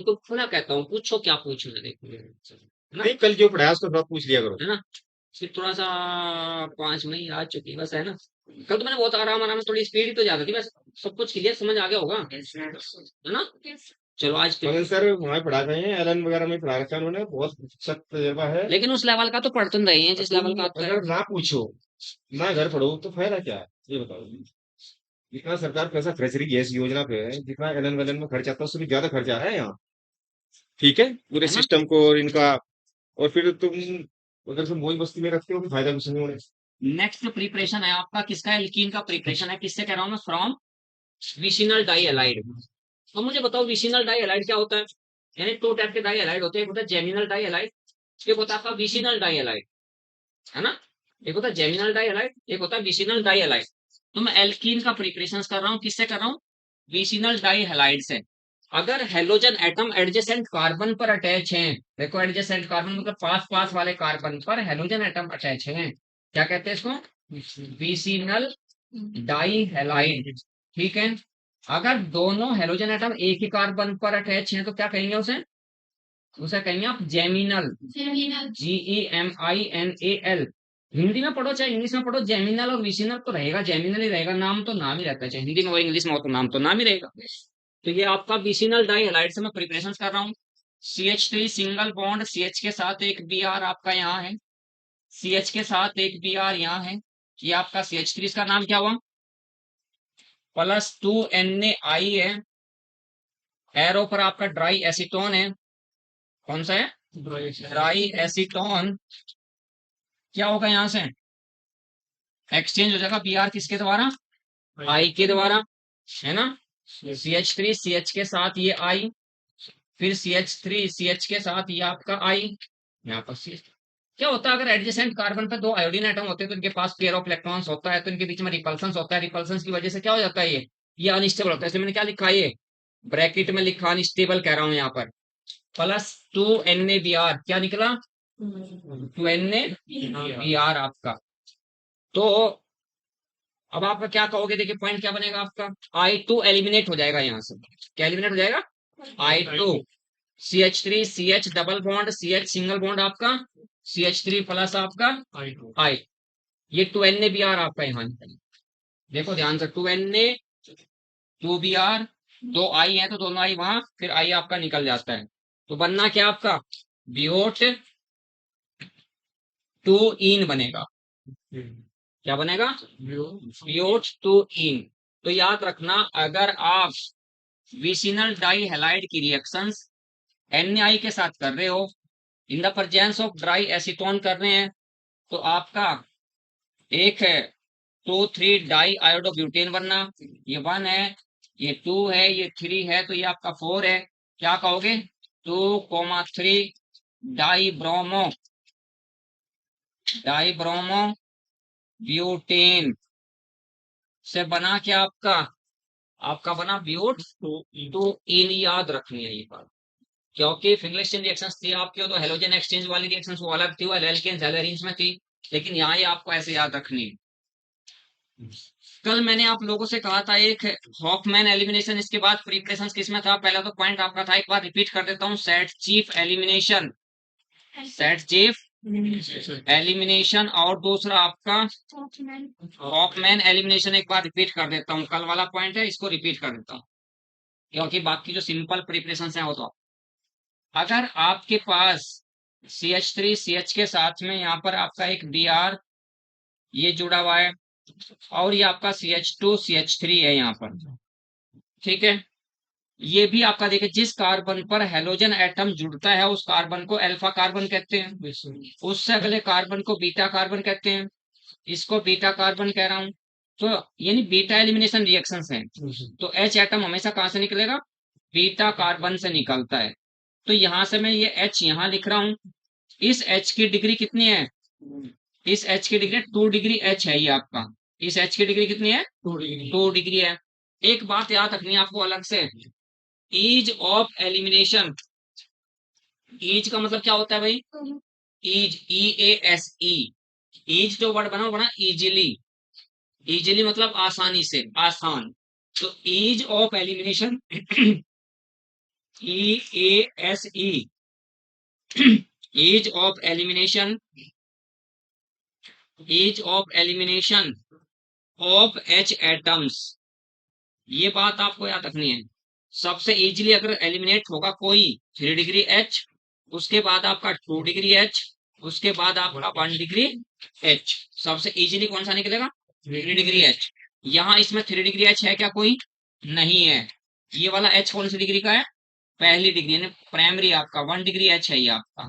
तो खुला कहता हूँ, पूछो क्या पूछना है, देखो है ना, नहीं, कल जो पढ़ाया उसको थोड़ा पूछ लिया करो। है ना। फिर थोड़ा सा 5 मई आ चुकी है बस, है ना। कल तो मैंने बहुत आराम आराम से, थोड़ी स्पीड ही तो ज्यादा थी बस। सब कुछ क्लियर समझ आ गया होगा, है ना। चलो आज मगर फिर, सर वहाँ पढ़ा गए हैं, एलन वगैरह में पढ़ा रखा है उन्होंने, बहुत अच्छा तजर्बा है। लेकिन उस लेवल का तो पढ़ तुम रहे हैं और जिस तुम लेवल का आपका है। अगर ना पूछो, ना घर पढ़ो, तो फायदा क्या है, ये बताओ। जितना सरकार पैसा खर्च रही है इस योजना पे, जितना एलन वेलन में खर्च आता है उससे भी ज्यादा खर्चा है यहाँ। ठीक है, पूरे है ना। सिस्टम को और इनका। और फिर तुम अगर तुम वही बस्ती में रखते हो तो फायदा कुछ नहीं होने। नेक्स्ट प्रिपरेशन है आपका किसका, एल्कीन का प्रिपरेशन है, किससे कह रहा हूँ मैं, फ्रॉम विसिनल डाई एलाइड। तो मुझे बताओ विसिनल डाई एलाइड क्या होता है। यानी 2 टाइप के डाई एलाइड होते हैं, एक होता है जेमिनल डाई एलाइड, एक होता है आपका विसिनल डाई एलाइड, है ना। एक होता है जेमिनल डाई एलाइड, एक होता है विसिनल डाई एलाइड। तो मैं एल्कीन का प्रिपरेशन कर रहा हूँ, किससे कर रहा हूँ, विसिनल डाई हैलाइड से। अगर हेलोजन एटम एडजेसेंट कार्बन पर अटैच हैं, देखो एडजेसेंट कार्बन मतलब पास पास वाले कार्बन पर हेलोजन एटम अटैच हैं, क्या कहते हैं इसको, विसिनल डाई हैलाइड। ठीक है। अगर दोनों हेलोजन एटम एक ही कार्बन पर अटैच हैं तो क्या कहेंगे उसे, उसे कहेंगे आप जेमिनल, GEMINAL। हिंदी में पढ़ो चाहे इंग्लिश में पढ़ो, जेमिनल और विसिनल तो रहेगा, जेमिनल ही रहेगा, नाम तो नाम ही रहता है, चाहे हिंदी में हो इंग्लिश में हो तो नाम तो नाम ही रहेगा। तो ये आपका विसिनल डाई हैलाइड से मैं प्रिपरेशन कर रहा हूँ। CH3 सिंगल बॉन्ड, CH के साथ एक Br आपका यहाँ है, CH के साथ एक Br यहाँ है, ये आपका CH3, इसका नाम क्या हुआ, +2Na है। एरो पर आपका ड्राई एसीटोन है, कौन सा है, ड्राई एसीटोन। क्या होगा यहाँ से, एक्सचेंज हो जाएगा Br किसके द्वारा, I के द्वारा, है ना। CH3 CH के साथ ये I, फिर CH3 CH के साथ ये आपका I, यहाँ पर CH। क्या होता है अगर एडजेसेंट कार्बन पे दो आयोडीन एटम होते हैं तो इनके पास पेयर ऑफ इलेक्ट्रॉन्स होता है, तो इनके बीच में रिपल्सन होता है, रिपल्सन की वजह से क्या हो जाता है, ये अनस्टेबल होता है। इसलिए मैंने क्या लिखा है, ये ब्रैकेट में लिखा अनस्टेबल कह रहा हूं यहाँ पर, +2Na Br, क्या निकला, 2Na Br आपका। तो अब आप क्या कहोगे, देखिए पॉइंट क्या बनेगा आपका, I2 एलिमिनेट हो जाएगा यहाँ से, क्या एलिमिनेट हो जाएगा, I2, CH3 CH double bond, CH single bond आपका, CH3 प्लस आपका I, ये 2Na Br आपका यहाँ निकल, देखो ध्यान से 2Na 2Br, दो आई है तो दोनों आई वहां, फिर आई आपका निकल जाता है। तो बनना क्या आपका, बियोट 2 इन बनेगा, क्या बनेगा, बियोट 2 इन। तो याद रखना, अगर आप विसिनल डाई हैलाइड की रिएक्शंस Na के साथ कर रहे हो, in the presence of dry acetone कर रहे हैं, तो आपका एक है 2,3 डाई आयोडो ब्यूटेन बनना, ये 1 है, ये 2 है, ये 3 है, तो ये आपका 4 है। क्या कहोगे, 2,3 die bromo, die bromo butane से बना क्या आपका, आपका बना ब्यूट 2 इन। याद रखनी है ये बात, क्योंकि फिंगलिस्टन रिएक्शंस थी आपकी, तो हेलोजन एक्सचेंज वाली रिएक्शंस वो अलग थी, वो एल्केन्स एल्केन्स में थी, लेकिन यहाँ ये आपको ऐसे याद रखनी है। कल मैंने आप लोगों से कहा था एक हॉफमैन एलिमिनेशन, इसके बाद प्रिपरेशन किसमें था, पहला तो पॉइंट आपका था, एक बार रिपीट कर देता हूँ, set chief elimination, set chief elimination, और दूसरा आपका हॉफमैन एलिमिनेशन। एक बार रिपीट कर देता हूँ, कल वाला पॉइंट है, इसको रिपीट कर देता हूँ, क्योंकि बाकी जो सिंपल प्रिपरेशन है वो तो, अगर आपके पास CH3 CH के साथ में यहाँ पर आपका एक Br ये जुड़ा हुआ है, और ये आपका CH2 CH3 है यहाँ पर, ठीक है। ये भी आपका देखिए, जिस कार्बन पर हेलोजन एटम जुड़ता है उस कार्बन को अल्फा कार्बन कहते हैं, उससे अगले कार्बन को बीटा कार्बन कहते हैं, इसको बीटा कार्बन कह रहा हूं। तो यानी बीटा एलिमिनेशन रिएक्शंस हैं, तो H एटम हमेशा कहां से निकलेगा, बीटा कार्बन से निकलता है। तो यहां से मैं ये H यहां लिख रहा हूं, इस H की डिग्री कितनी है, इस H की डिग्री 2 डिग्री H है ये आपका, इस H की डिग्री कितनी है, 2 डिग्री है। एक बात याद रखनी है आपको अलग से, ईज ऑफ एलिमिनेशन, ईज का मतलब क्या होता है भाई, ईज EASE, ईज जो वर्ड बना वो बना इजिली, इजिली मतलब आसानी से, आसान। तो ease of elimination EASE, ease of elimination, ease of elimination of H atoms. ये बात आपको याद रखनी है। सबसे इजीली अगर एलिमिनेट होगा कोई 3 डिग्री H, उसके बाद आपका 2 डिग्री H, उसके बाद आपका 1 डिग्री H। सबसे इजीली कौन सा निकलेगा? 3 डिग्री H। यहाँ इसमें 3 डिग्री H है क्या? कोई नहीं है। ये वाला H कौन सी डिग्री का है? पहली डिग्री, यानी प्राइमरी आपका 1 डिग्री H है ये आपका।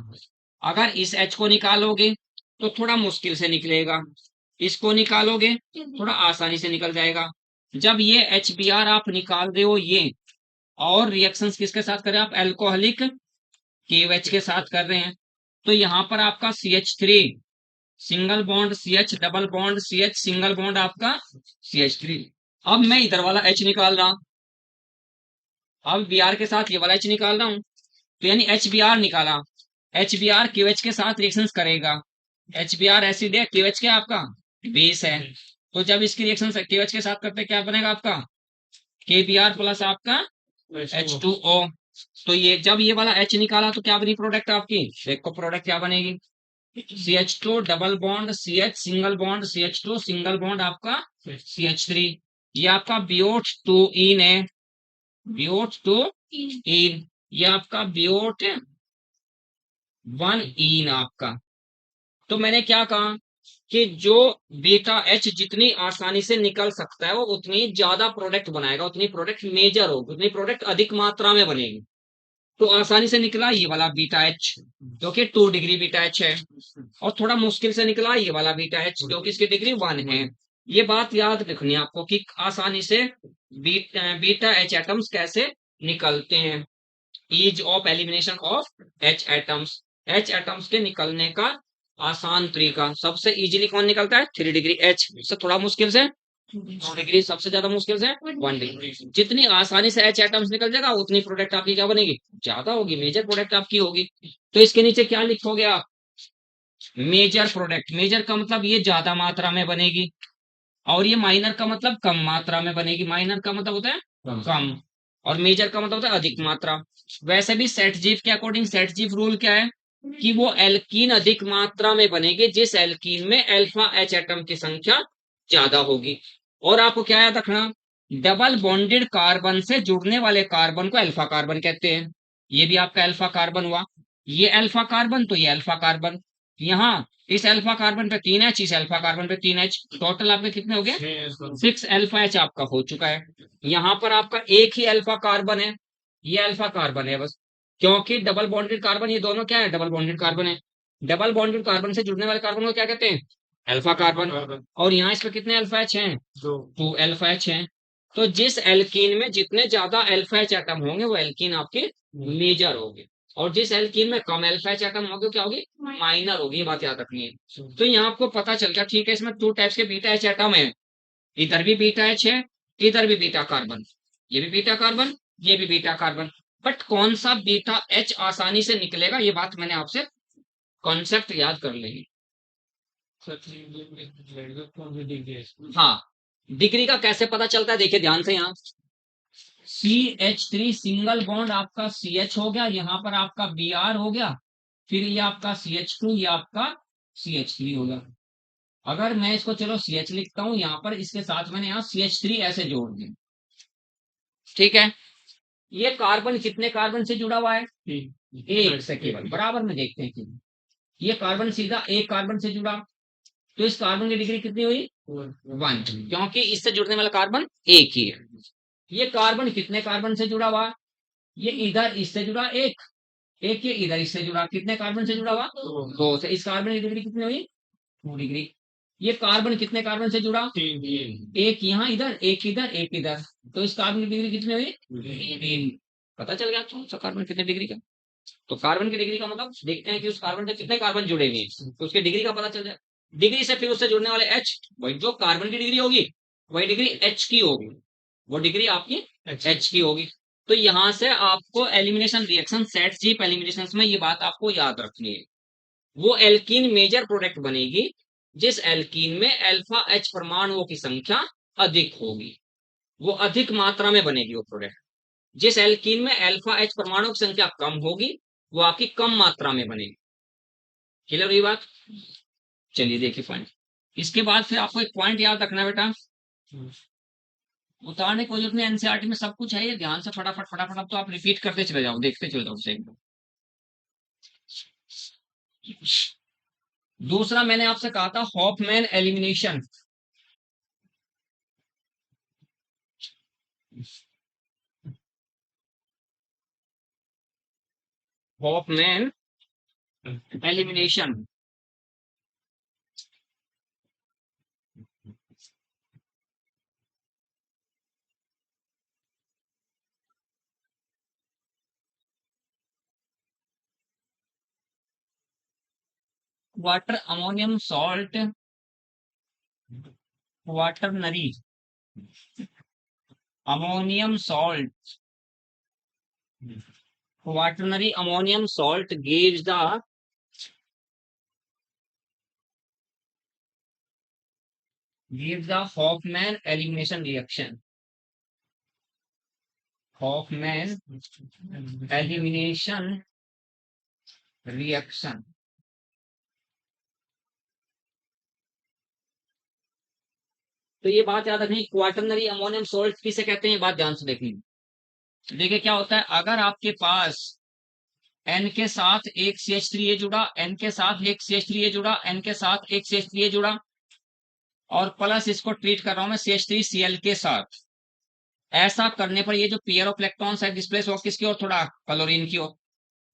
अगर इस H को निकालोगे तो थोड़ा मुश्किल से निकलेगा, इसको निकालोगे थोड़ा आसानी से निकल जाएगा। जब ये HBr आप निकाल रहे हो ये, और रिएक्शंस किसके साथ कर रहे हैं आप? अल्कोहलिक KOH के साथ कर रहे हैं, तो यहाँ पर आपका CH3 single bond CH double bond CH single bond आपका CH3। अब मैं इधर वाला H निकाल रहा, अब Br के साथ ये वाला H निकाल रहा हूं, तो यानी HBr निकाला। HBr KOH के साथ रिएक्शन करेगा। HBr एसिड है, KOH क्या आपका? बेस है। तो जब इसकी रिएक्शन KOH के साथ करते क्या बनेगा आपका? KBr प्लस आपका H2O। तो ये जब ये वाला H निकाला तो क्या बनी प्रोडक्ट आपकी? देखो प्रोडक्ट क्या बनेगी? CH2 double bond CH single bond CH2 single bond आपका CH3। ये आपका BOT2 है, BOT2। ये आपका BOT1 आपका। तो मैंने क्या कहा कि जो बीटा H जितनी आसानी से निकल सकता है वो उतनी ज्यादा प्रोडक्ट बनाएगा, उतनी प्रोडक्ट मेजर होगी, उतनी प्रोडक्ट अधिक मात्रा में बनेगी। तो आसानी से निकला ये वाला बीटा H जो कि 2 डिग्री बीटा H है, और थोड़ा मुश्किल से निकला ये वाला बीटा H जो कि इसकी डिग्री 1 है। ये बात याद रखनी है आपको कि आसानी से बीटा H एटम्स कैसे निकलते हैं। Ease of elimination of H atoms, H atoms के निकलने का आसान तरीका। सबसे इजीली कौन निकलता है? 3 डिग्री H से, थोड़ा मुश्किल से 2 डिग्री, सबसे ज्यादा मुश्किल से 1 डिग्री। जितनी आसानी से H एटम्स निकल जाएगा उतनी प्रोडक्ट आपकी क्या बनेगी? ज्यादा होगी, मेजर प्रोडक्ट आपकी होगी। तो इसके नीचे क्या लिखोगे आप? Major product. मेजर का मतलब ये ज्यादा मात्रा में बनेगी, और ये माइनर का मतलब कम मात्रा में बनेगी। माइनर का मतलब होता है कम, और मेजर का मतलब होता है अधिक मात्रा। वैसे भी सेटजीव के अकॉर्डिंग सेटजीव रूल क्या है कि वो एल्कीन अधिक मात्रा में बनेगी जिस एल्कीन में अल्फा H एटम की संख्या ज्यादा होगी। और आपको क्या याद रखना? डबल बॉन्डेड कार्बन से जुड़ने वाले कार्बन को अल्फा कार्बन कहते हैं। ये भी आपका अल्फा कार्बन हुआ, ये अल्फा कार्बन, तो ये अल्फा कार्बन। यहाँ इस अल्फा कार्बन पे 3H, इस अल्फा कार्बन पे 3H, टोटल आपके कितने हो गए? 6 अल्फा H आपका हो चुका है। यहाँ पर आपका एक ही अल्फा कार्बन है, ये अल्फा कार्बन है बस, क्योंकि डबल बॉन्डेड कार्बन ये दोनों क्या है? डबल बॉन्डेड कार्बन है। डबल बॉन्डेड कार्बन से जुड़ने वाले कार्बन को क्या कहते हैं? Alpha carbon. और यहाँ इस पे कितने अल्फा H हैं? 2 अल्फा H हैं। तो जिस एल्कीन में जितने ज्यादा अल्फा H एटम होंगे वो एल्कीन आपके मेजर होगी, और जिस एल्कीन में कम अल्फा H एटम होगी क्या होगी? माइनर होगी। ये बात याद रखनी है। तो यहाँ आपको पता चल गया, ठीक है, इसमें 2 टाइप्स के बीटा H एटम है। इधर भी बीटा H है, इधर भी बीटा कार्बन, ये भी बीटा कार्बन, ये भी बीटा कार्बन। बट कौन सा बीटा H आसानी से निकलेगा ये बात मैंने आपसे कॉन्सेप्ट याद कर लेंगे। हाँ, डिग्री का कैसे पता चलता है देखिए ध्यान से। यहाँ CH3 सिंगल बॉन्ड आपका CH हो गया, यहाँ पर आपका Br हो गया, फिर ये आपका CH2, ये आपका CH3 हो गया। अगर मैं इसको चलो CH लिखता हूं, यहाँ पर इसके साथ मैंने यहाँ CH3 ऐसे जोड़ दिया, ठीक है। ये कार्बन कितने कार्बन से जुड़ा हुआ है? एक से केवल, बराबर में देखते हैं कि ये कार्बन सीधा एक कार्बन से जुड़ा, तो इस कार्बन की डिग्री कितनी हुई? 1, क्योंकि इससे जुड़ने वाला कार्बन एक ही है। ये कार्बन कितने कार्बन से जुड़ा हुआ? ये इधर इससे जुड़ा एक, एक ये इधर इससे जुड़ा, कितने कार्बन से जुड़ा हुआ? 2 से। इस कार्बन की डिग्री कितनी हुई? 2 डिग्री। ये कार्बन कितने कार्बन से जुड़ा? एक यहाँ इधर, एक इधर, एक इधर, तो इस कार्बन की डिग्री कितनी हुई? 3। पता चल गया कौन सा कार्बन कितने डिग्री का। तो कार्बन की डिग्री का मतलब देखते हैं कि उस कार्बन से कितने कार्बन जुड़े हुए हैं, तो उसकी डिग्री का पता चल जाए। डिग्री से फिर उससे जुड़ने वाले H, वही जो कार्बन की डिग्री होगी वही डिग्री H की होगी, वो डिग्री आपकी H की होगी। तो यहां से आपको elimination reaction set jeep elimination में ये बात आपको याद रखनी है। वो एल्कीन मेजर प्रोडक्ट बनेगी जिस एल्कीन में अल्फा H परमाणुओं की संख्या अधिक होगी, वो अधिक मात्रा में बनेगी वो प्रोडक्ट। जिस एल्कीन में अल्फा एच परमाणु की संख्या कम होगी वो आपकी कम मात्रा में बनेगी। क्लियर हुई बात? चलिए देखिए पॉइंट। इसके बाद फिर आपको एक पॉइंट याद रखना है बेटा, उतारने की कोई जरूरत नहीं, एनसीईआरटी में सब कुछ है, ये ध्यान से फटाफट फटाफट अब तो आप रिपीट करते चले जाओ, देखते चले जाओ उसे एकदम। दूसरा मैंने आपसे कहा था Hofmann elimination. Hofmann elimination water ammonium salt quaternary ammonium salt quaternary ammonium salt gives the Hofmann elimination reaction. Hofmann elimination reaction. तो ये बात याद रखनी, क्वाटरनरी अमोनियम सॉल्ट किसे कहते हैं, ये बात ध्यान से देखनी। देखिए क्या होता है, अगर आपके पास N के साथ एक CH3 जुड़ा, N के साथ एक CH3 जुड़ा, N के साथ एक CH3 जुड़ा, और प्लस इसको ट्रीट कर रहा हूं मैं CH3Cl के साथ, ऐसा करने पर ये जो पेयर ऑफ इलेक्ट्रॉन्स है डिस्प्लेस हो किसकी ओर, थोड़ा क्लोरीन की ओर।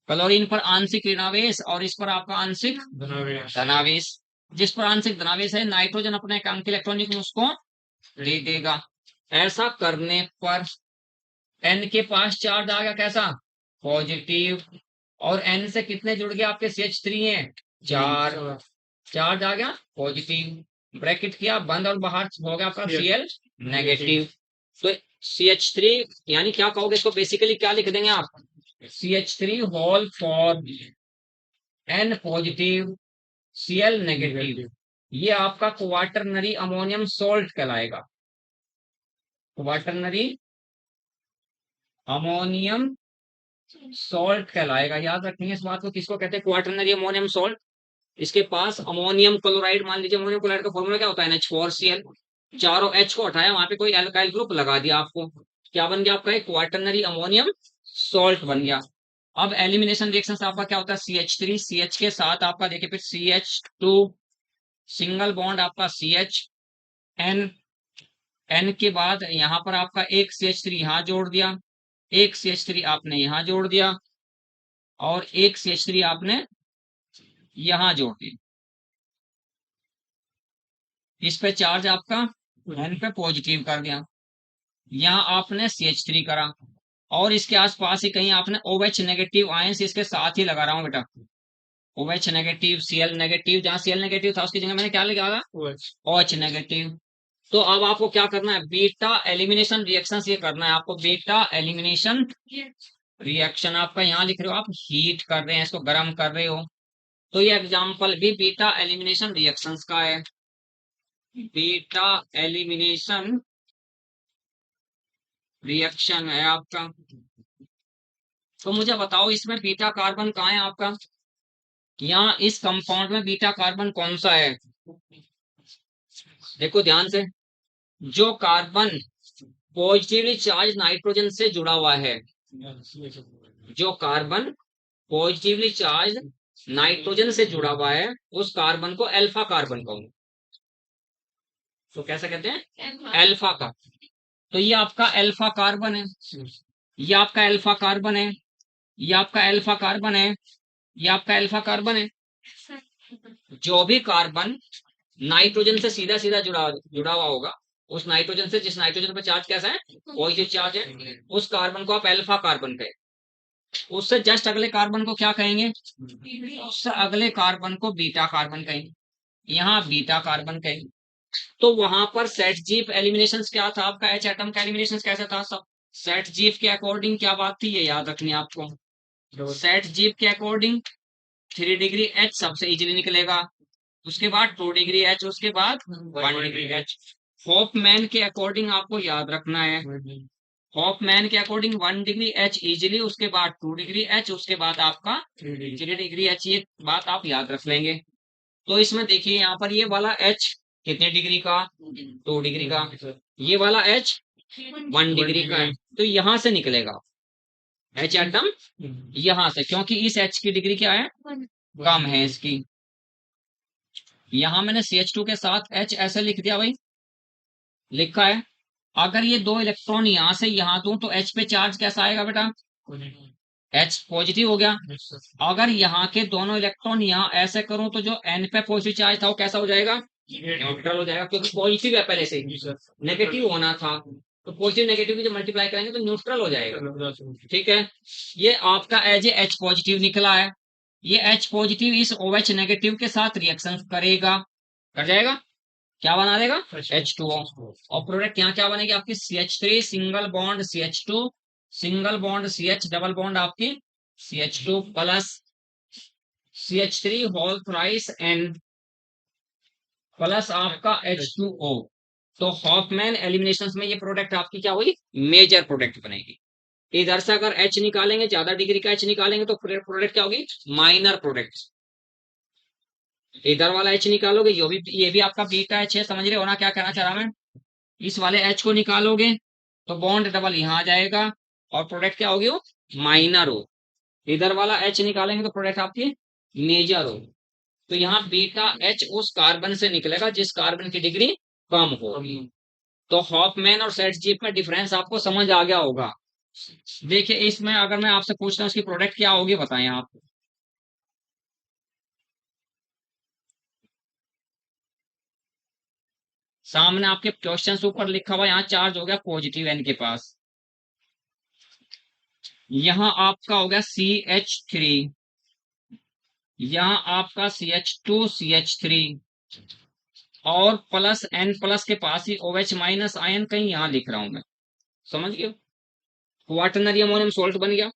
क्लोरीन पर आंशिक ऋणावेश और इस पर आपका आंशिक धनावेश। जिस पर आंशिक धनावेश है नाइट्रोजन अपने एकांकी इलेक्ट्रॉन उसको दे देगा। ऐसा करने पर N के पास चार्ज आ गया कैसा, पॉजिटिव, और N से कितने जुड़ गए आपके CH3 हैं, 4, चार्ज आ गया पॉजिटिव, ब्रैकेट किया बंद और बाहर हो गया आपका Cl नेगेटिव। तो CH3 यानी क्या कहोगे इसको, बेसिकली क्या लिख देंगे आप, CH3 whole four N positive Cl negative. ये आपका क्वाटरनरी अमोनियम सॉल्ट कहलाएगा, क्वाटरनरी अमोनियम सॉल्ट कहलाएगा। याद रखनी है इस बात को, किसको कहते हैं, क्वाटरनरी अमोनियम सॉल्ट। इसके पास अमोनियम क्लोराइड, मान लीजिए अमोनियम क्लोराइड का फॉर्मूला क्या होता है, NH4Cl, चारों H को हटाया, वहां पे कोई एल्काइल ग्रुप लगा दिया आपको, क्या बन गया आपका एक क्वाटरनरी अमोनियम सॉल्ट बन गया। अब एलिमिनेशन रिएक्शन से आपका क्या होता है, CH3 CH के साथ आपका देखिए फिर CH2 सिंगल बॉन्ड आपका CH, N, N के बाद यहां पर आपका एक CH3 यहां जोड़ दिया, एक CH3 आपने यहां जोड़ दिया, और एक CH3 आपने यहां जोड़ दिया। इस पे चार्ज आपका N पे पॉजिटिव कर दिया, यहाँ आपने CH3 करा, और इसके आसपास ही कहीं आपने OH नेगेटिव आयंस इसके साथ ही लगा रहा हूं बेटा, OH नेगेटिव Cl नेगेटिव, जहां Cl नेगेटिव था उसकी जगह मैंने क्या लिखा था, OH नेगेटिव। तो अब आपको क्या करना है, बीटा एलिमिनेशन रिएक्शन ये करना है आपको, बीटा एलिमिनेशन रिएक्शन आपका यहाँ लिख रहे हो आप, हीट कर रहे हैं इसको, गर्म कर रहे हो, तो ये एग्जाम्पल भी बीटा एलिमिनेशन रिएक्शंस का है, बीटा एलिमिनेशन रिएक्शन है आपका। तो मुझे बताओ इसमें बीटा कार्बन कहाँ है आपका, यहाँ इस कंपाउंड में बीटा कार्बन कौन सा है, देखो ध्यान से, जो कार्बन पॉजिटिवली चार्ज नाइट्रोजन से जुड़ा हुआ है, जो कार्बन पॉजिटिवली चार्ज नाइट्रोजन से जुड़ा हुआ है उस कार्बन को अल्फा कार्बन कहूंगा। तो कैसा कहते हैं, अल्फा का। तो ये आपका अल्फा कार्बन है, ये आपका अल्फा कार्बन है, ये आपका अल्फा कार्बन है, ये आपका अल्फा कार्बन है। जो भी कार्बन नाइट्रोजन से सीधा सीधा जुड़ा हुआ होगा, उस नाइट्रोजन से, जिस नाइट्रोजन पर चार्ज कैसा है, पॉजिटिव चार्ज है, उस कार्बन को आप अल्फा कार्बन कहें। उससे जस्ट अगले कार्बन को क्या कहेंगे, उससे अगले कार्बन को बीटा कार्बन कहेंगे, यहाँ बीटा कार्बन कहेंगे। तो वहां पर सेट जीफ एलिमिनेशन क्या था आपका, H एटम का एलिमिनेशन कैसा था सब, सेट जीफ के अकॉर्डिंग क्या बात थी, ये याद रखनी है आपको, सेट जीफ के अकॉर्डिंग 3 डिग्री H सबसे इजीली निकलेगा, उसके बाद 2 डिग्री H, उसके बाद 1 डिग्री H। होपमैन के अकॉर्डिंग आपको याद रखना है हॉफमैन के अकॉर्डिंग 1 डिग्री एच इजिली, उसके बाद 2 डिग्री एच, उसके बाद आपका 3 डिग्री एच। ये बात आप याद रख लेंगे। तो इसमें देखिए यहाँ पर ये वाला एच कितने डिग्री का, 2 डिग्री का, ये वाला एच 1 डिग्री का है, तो यहां से निकलेगा एच एटम, यहां से, क्योंकि इस एच की डिग्री क्या है, कम है इसकी। यहां मैंने CH2 के साथ एच ऐसे लिख दिया भाई, लिखा है। अगर ये 2 इलेक्ट्रॉन यहां से यहां दूं तो एच पे चार्ज कैसा आएगा बेटा, एच पॉजिटिव हो गया। अगर यहाँ के दोनों इलेक्ट्रॉन यहाँ ऐसे करूं तो जो एन पे पॉजिटिव चार्ज था वो कैसा हो जाएगा, न्यूट्रल हो जाएगा, क्योंकि पॉजिटिव है पहले से, नेगेटिव होना था, तो पॉजिटिव नेगेटिव की जब मल्टीप्लाई करेंगे तो न्यूट्रल हो जाएगा। ठीक है, ये आपका एज एच पॉजिटिव निकला है। ये एच पॉजिटिव इस OH नेगेटिव के साथ रिएक्शन करेगा, कर जाएगा, क्या बना देगा, H2O। और प्रोडक्ट यहाँ क्या बनेगी आपकी, CH3 single bond CH2, single bond CH, double bond आपकी CH2 plus CH3 whole thrice N plus आपका H2O। तो हॉफमैन एलिमिनेशन में ये प्रोडक्ट आपकी क्या हुई, मेजर प्रोडक्ट बनेगी। इधर से अगर H निकालेंगे, ज्यादा डिग्री का H निकालेंगे तो प्रोडक्ट क्या होगी, माइनर प्रोडक्ट। इधर वाला H निकालोगे, ये भी आपका बीटा H है, समझ रहे हो ना क्या कहना चाह रहा मैं। इस वाले H को निकालोगे तो बॉन्ड डबल यहाँ आ जाएगा और प्रोडक्ट क्या होगी, वो माइनर हो। इधर वाला H निकालेंगे तो प्रोडक्ट आपकी मेजर हो। तो यहाँ बीटा H उस कार्बन से निकलेगा जिस कार्बन की डिग्री कम होगी। तो हॉफमैन और सेटजीप में डिफरेंस आपको समझ आ गया होगा। देखिए इसमें अगर मैं आपसे पूछता हूँ इसकी प्रोडक्ट क्या होगी, बताएं आप। सामने आपके क्वेश्चन ऊपर लिखा हुआ, यहाँ चार्ज हो गया पॉजिटिव एन के पास, यहाँ आपका हो गया CH3, यहाँ आपका CH2CH3, और प्लस N प्लस के पास ही OH माइनस आयन कहीं यहाँ लिख रहा हूं मैं, समझ गए। क्वाटरनरी अमोनियम सोल्ट बन गया।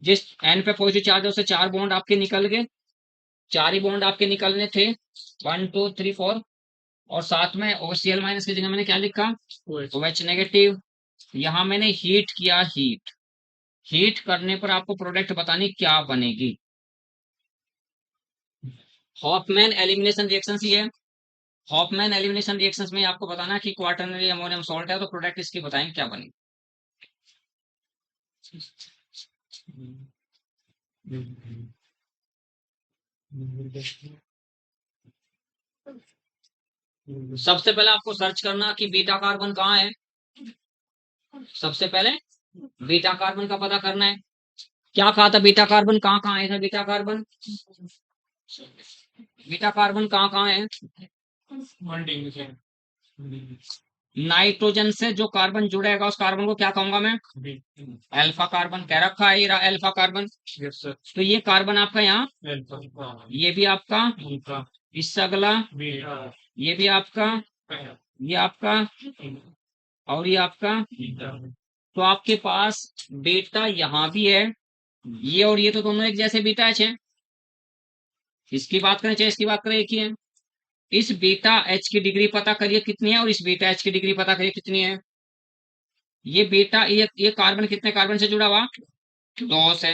जिस N पे पॉजिटिव चार्ज है उससे 4 बॉन्ड आपके निकल गए, 4 ही बॉन्ड आपके निकलने थे, 1 2 3 4। और साथ में OCl माइनस की जगह मैंने क्या लिखा, OH नेगेटिव। यहाँ मैंने हीट किया, हीट, हीट करने पर आपको प्रोडक्ट बतानी क्या बनेगी। हॉफमैन एलिमिनेशन रिएक्शन ही है। हॉफमैन एलिमिनेशन रिएक्शंस में आपको बताना कि क्वाटरनरी अमोनियम सॉल्ट है, तो प्रोडक्ट इसकी बताएं क्या बनेगी। सबसे पहले आपको सर्च करना कि बीटा कार्बन कहाँ है, सबसे पहले बीटा कार्बन का पता करना है। क्या कहा था, बीटा कार्बन कहाँ कहाँ है, बीटा कार्बन, बीटा कार्बन कहाँ कहाँ है, नाइट्रोजन से जो कार्बन जुड़ेगा उस कार्बन को क्या कहूंगा मैं, अल्फा कार्बन कह रखा है, ये अल्फा कार्बन। तो ये कार्बन आपका यहाँ, ये भी आपका, इससे अगला ये भी आपका, ये आपका, और ये आपका। तो आपके पास बीटा यहाँ भी है, ये और ये तो दोनों एक जैसे बीटा एच है। इसकी बात करें चाहे इसकी बात करें, एक ही है। इस बीटा एच की डिग्री पता करिए कितनी है और इस बीटा एच की डिग्री पता करिए कितनी है। ये बीटा, ये कार्बन कितने कार्बन से जुड़ा हुआ, 2 से।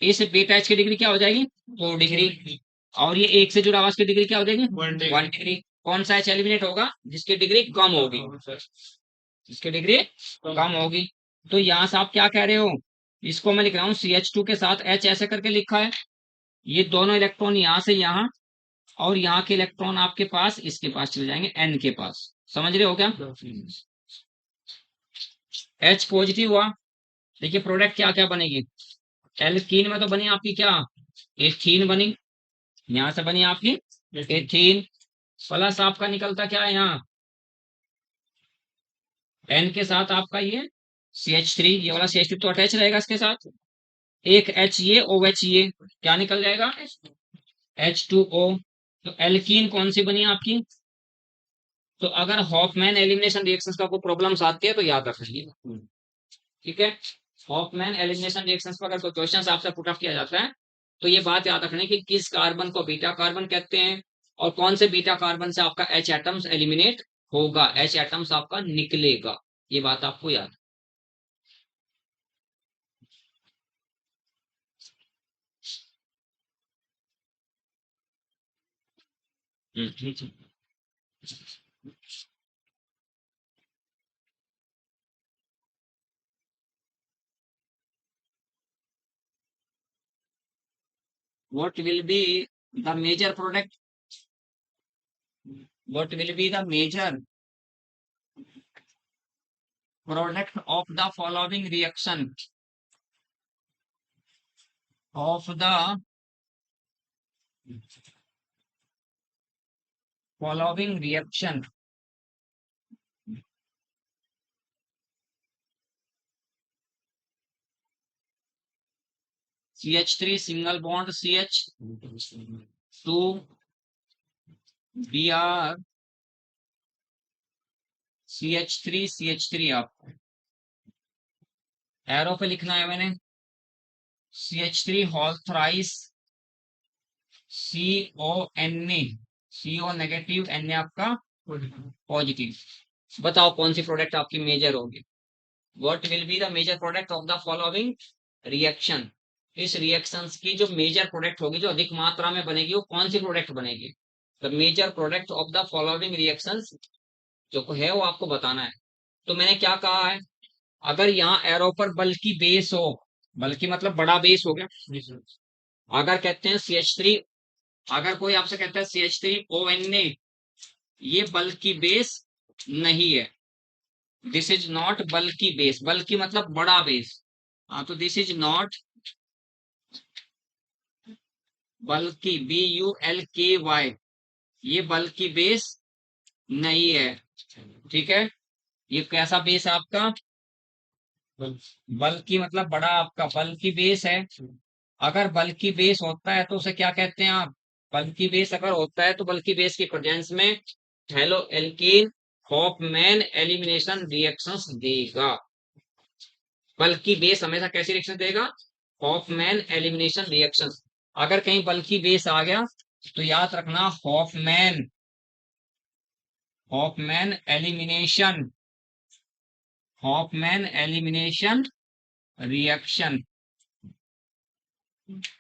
इस बीटा एच की डिग्री क्या हो जाएगी, 2 डिग्री। और ये 1 से जुड़ा हुआ, इसकी डिग्री क्या हो जाएगी, 1 डिग्री। कौन सा एच एलिमिनेट होगा, जिसकी डिग्री कम होगी, जिसकी डिग्री कम होगी। तो यहाँ से आप क्या कह रहे हो, इसको मैं लिख रहा हूँ CH2 के साथ H ऐसे करके लिखा है। ये दोनों इलेक्ट्रॉन यहाँ से यहाँ, और यहाँ के इलेक्ट्रॉन आपके पास इसके पास चले जाएंगे, N के पास, समझ रहे हो क्या। H पॉजिटिव हुआ, देखिए प्रोडक्ट क्या क्या बनेगी। एल्कीन में तो बनी आपकी क्या, एथीन बनी, यहां से बनी आपकी एथीन, प्लस आपका निकलता क्या है यहाँ, N के साथ आपका ये CH3, ये वाला CH3 तो अटैच रहेगा इसके साथ, एक H ये OH, ये क्या निकल जाएगा, H2O। तो एल्कीन कौन सी बनी आपकी। तो अगर हॉफमैन एलिमिनेशन रिएक्शंस का कोई प्रॉब्लम्स आती है तो याद रख लीजिए, ठीक है। हॉफमैन एलिमिनेशन रिएक्शंस पर अगर कोई क्वेश्चन आपसे पुट अप किया जाता है तो ये बात याद रखनी कि किस कार्बन को बीटा कार्बन कहते हैं और कौन से बीटा कार्बन से आपका H एटम्स एलिमिनेट होगा, H एटम्स आपका निकलेगा, ये बात आपको याद ठीक है। What will be the major product? What will be the major product of the following reaction? Of the following reaction. CH3 single bond CH, 2 Br CH3 CH3 आपको एरो पे लिखना है मैंने CH3 whole thrice CONA, CO negative, Na आपका positive. बताओ कौन सी product आपकी मेजर होगी? What will be the major product of the following reaction? इस रिएक्शंस की जो मेजर प्रोडक्ट होगी, जो अधिक मात्रा में बनेगी, वो कौन सी प्रोडक्ट बनेगी? The major product of the following reactions जो है वो आपको बताना है। तो मैंने क्या कहा है, अगर यहाँ एरो पर बल्कि बेस हो, बल्कि मतलब बड़ा बेस हो गया, अगर कहते हैं CH3, अगर कोई आपसे कहता है CH3ONA, ये बल्कि बेस नहीं है, दिस इज नॉट बल्कि बेस, बल्कि मतलब बड़ा बेस, हाँ, तो दिस इज नॉट बल्कि BULKY, ये बल्कि बेस नहीं है। ठीक है, ये कैसा बेस है आपका? बल्कि मतलब बड़ा, आपका बल्कि बेस है। अगर बल्कि बेस होता है तो उसे क्या कहते हैं आप? बल्कि बेस अगर होता है तो बल्कि बेस की प्रेजेंस में halo alkene Hofmann elimination reactions देगा। बल्कि बेस हमेशा कैसी रिएक्शन देगा? Hofmann elimination reactions. अगर कहीं बल्कि बेस आ गया तो याद रखना Hofmann, Hofmann elimination, Hofmann elimination reaction,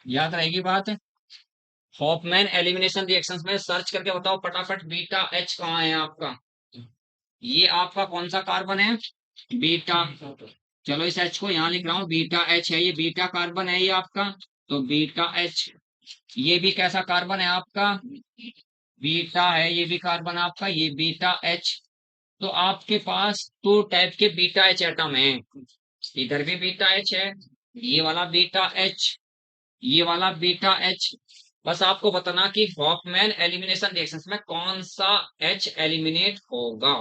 याद रहेगी बात? हॉफमैन एलिमिनेशन रिएक्शंस में सर्च करके बताओ फटाफट, बीटा H कहाँ है आपका? ये आपका कौन सा कार्बन है? बीटा। चलो इस H को यहाँ लिख रहा हूँ, बीटा H है, ये बीटा कार्बन है ये आपका, तो बीटा H। ये भी कैसा कार्बन है आपका? बीटा है, ये भी कार्बन आपका, ये बीटा H। तो आपके पास दो टाइप के बीटा H एटम है, इधर भी बीटा H है, ये वाला बीटा H, ये वाला बीटा H। बस आपको बताना कि हॉफमैन एलिमिनेशन रिएक्शंस में कौन सा H एलिमिनेट होगा,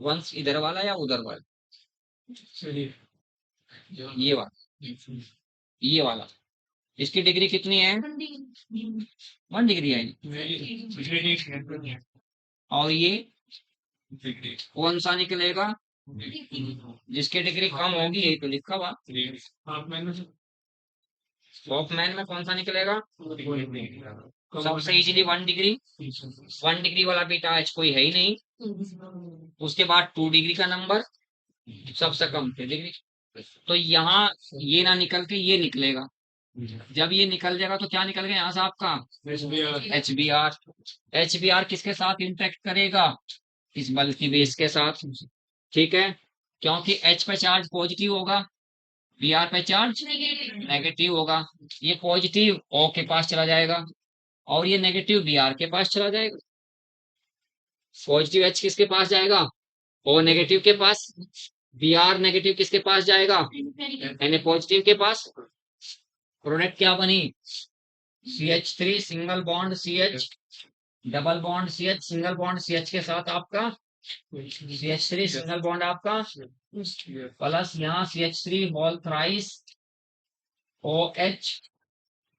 वंस इधर वाला या उधर वाला? ये वाला, ये वाला। इसकी डिग्री कितनी है? 1 डिग्री है। और ये कौन सा निकलेगा? जिसकी डिग्री कम होगी, यही तो लिखा हुआ। हॉफमैन में कौन सा निकलेगा? सबसे इजीली 1 डिग्री, 1 डिग्री वाला बीटा H कोई है ही नहीं। उसके बाद 2 डिग्री का नंबर, सबसे कम 3 डिग्री। तो यहाँ ये ना निकल के ये निकलेगा, जब ये निकल जाएगा तो क्या निकल गया यहाँ से आपका? HBr। HBr किसके साथ इंटरेक्ट करेगा? इस बल्कि बेस के साथ। ठीक है, क्योंकि H पे चार्ज पॉजिटिव होगा, Br पे चार्ज नेगेटिव होगा, ये पॉजिटिव O के पास चला जाएगा और ये नेगेटिव Br के पास चला जाएगा। पॉजिटिव H किसके पास जाएगा? O नेगेटिव के पास। Br नेगेटिव किसके पास जाएगा? Na पॉजिटिव के पास। प्रोडक्ट क्या बनी? CH3 single bond CH, double bond CH, single bond CH के साथ आपका CH3 सिंगल बॉन्ड आपका, प्लस यहाँ CH3 whole thrice OH,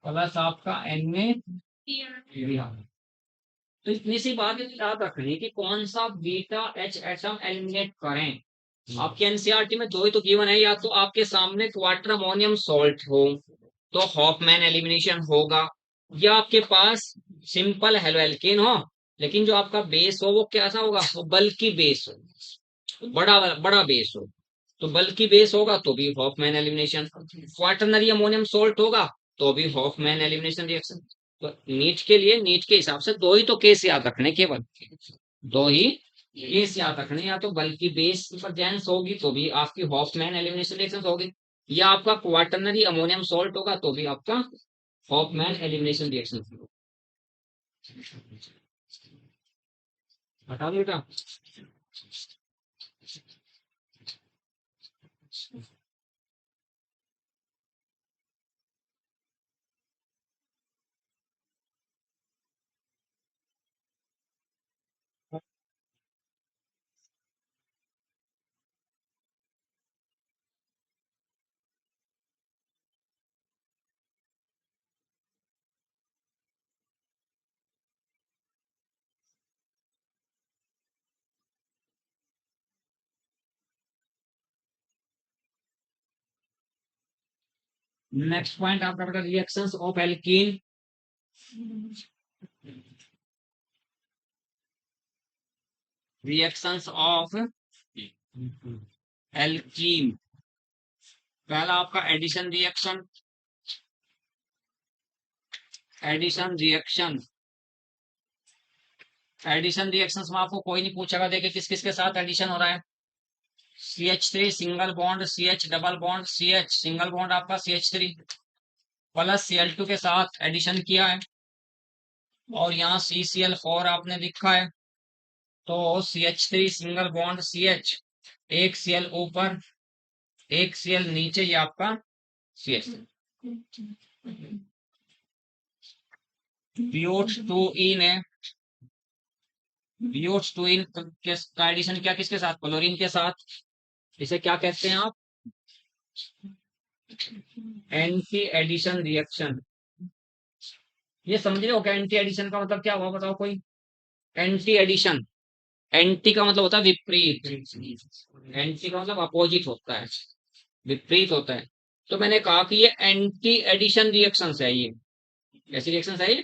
plus आपका Na। तो इतनी सी बात याद रखनी कि कौन सा बीटा H एटम एलिमिनेट करें। आपके एनसीईआरटी में दो ही तो गिवन है, या तो आपके सामने क्वार्टर अमोनियम सॉल्ट हो तो हॉफमैन एलिमिनेशन होगा, या आपके पास सिंपल हेलो एल्केन हो लेकिन जो आपका बेस हो वो कैसा होगा? वो बल्कि बेस हो, बड़ा बड़ा बेस हो। तो बल्कि बेस होगा तो भी Hofmann elimination, quaternary ammonium salt होगा तो भी हॉफमैन एलिमिनेशन रिएक्शन। तो नीट के लिए, नीट के हिसाब से दो ही तो केस याद रखने, केवल दो ही केस याद रखने, या तो बल्कि बेस कन्वर्जेंस होगी तो भी आपकी हॉफमैन एलिमिनेशन रिएक्शन होगी, या आपका क्वार्टरनरी अमोनियम सॉल्ट होगा तो भी आपका हॉफमैन एलिमिनेशन रिएक्शन होगा। हटा दो बेटा। नेक्स्ट पॉइंट आपका बेटा reactions of alkene. Reactions of alkene, पहला आपका addition reaction. Addition reaction, addition reactions में आपको कोई नहीं पूछेगा, देखिए किस किस के साथ एडिशन हो रहा है। CH3 single bond, CH double bond, CH single bond आपका CH3 प्लस Cl2 के साथ एडिशन किया है, और यहाँ CCl4 आपने लिखा है, तो CH3 सिंगल बॉन्ड CH, एक Cl ऊपर एक Cl नीचे, ये आपका CH। BO2 है, BO2 का एडिशन क्या किसके साथ, क्लोरीन के साथ, इसे क्या कहते हैं आप, एंटी एडिशन रिएक्शन। ये समझ रहे हो क्या, एंटी एडिशन का मतलब क्या हुआ, बताओ कोई। एंटी एडिशन, एंटी का मतलब होता है विपरीत, एंटी का मतलब अपोजिट होता है, विपरीत होता है। तो मैंने कहा कि ये एंटी एडिशन रिएक्शन है, ये ऐसी रिएक्शन है, ये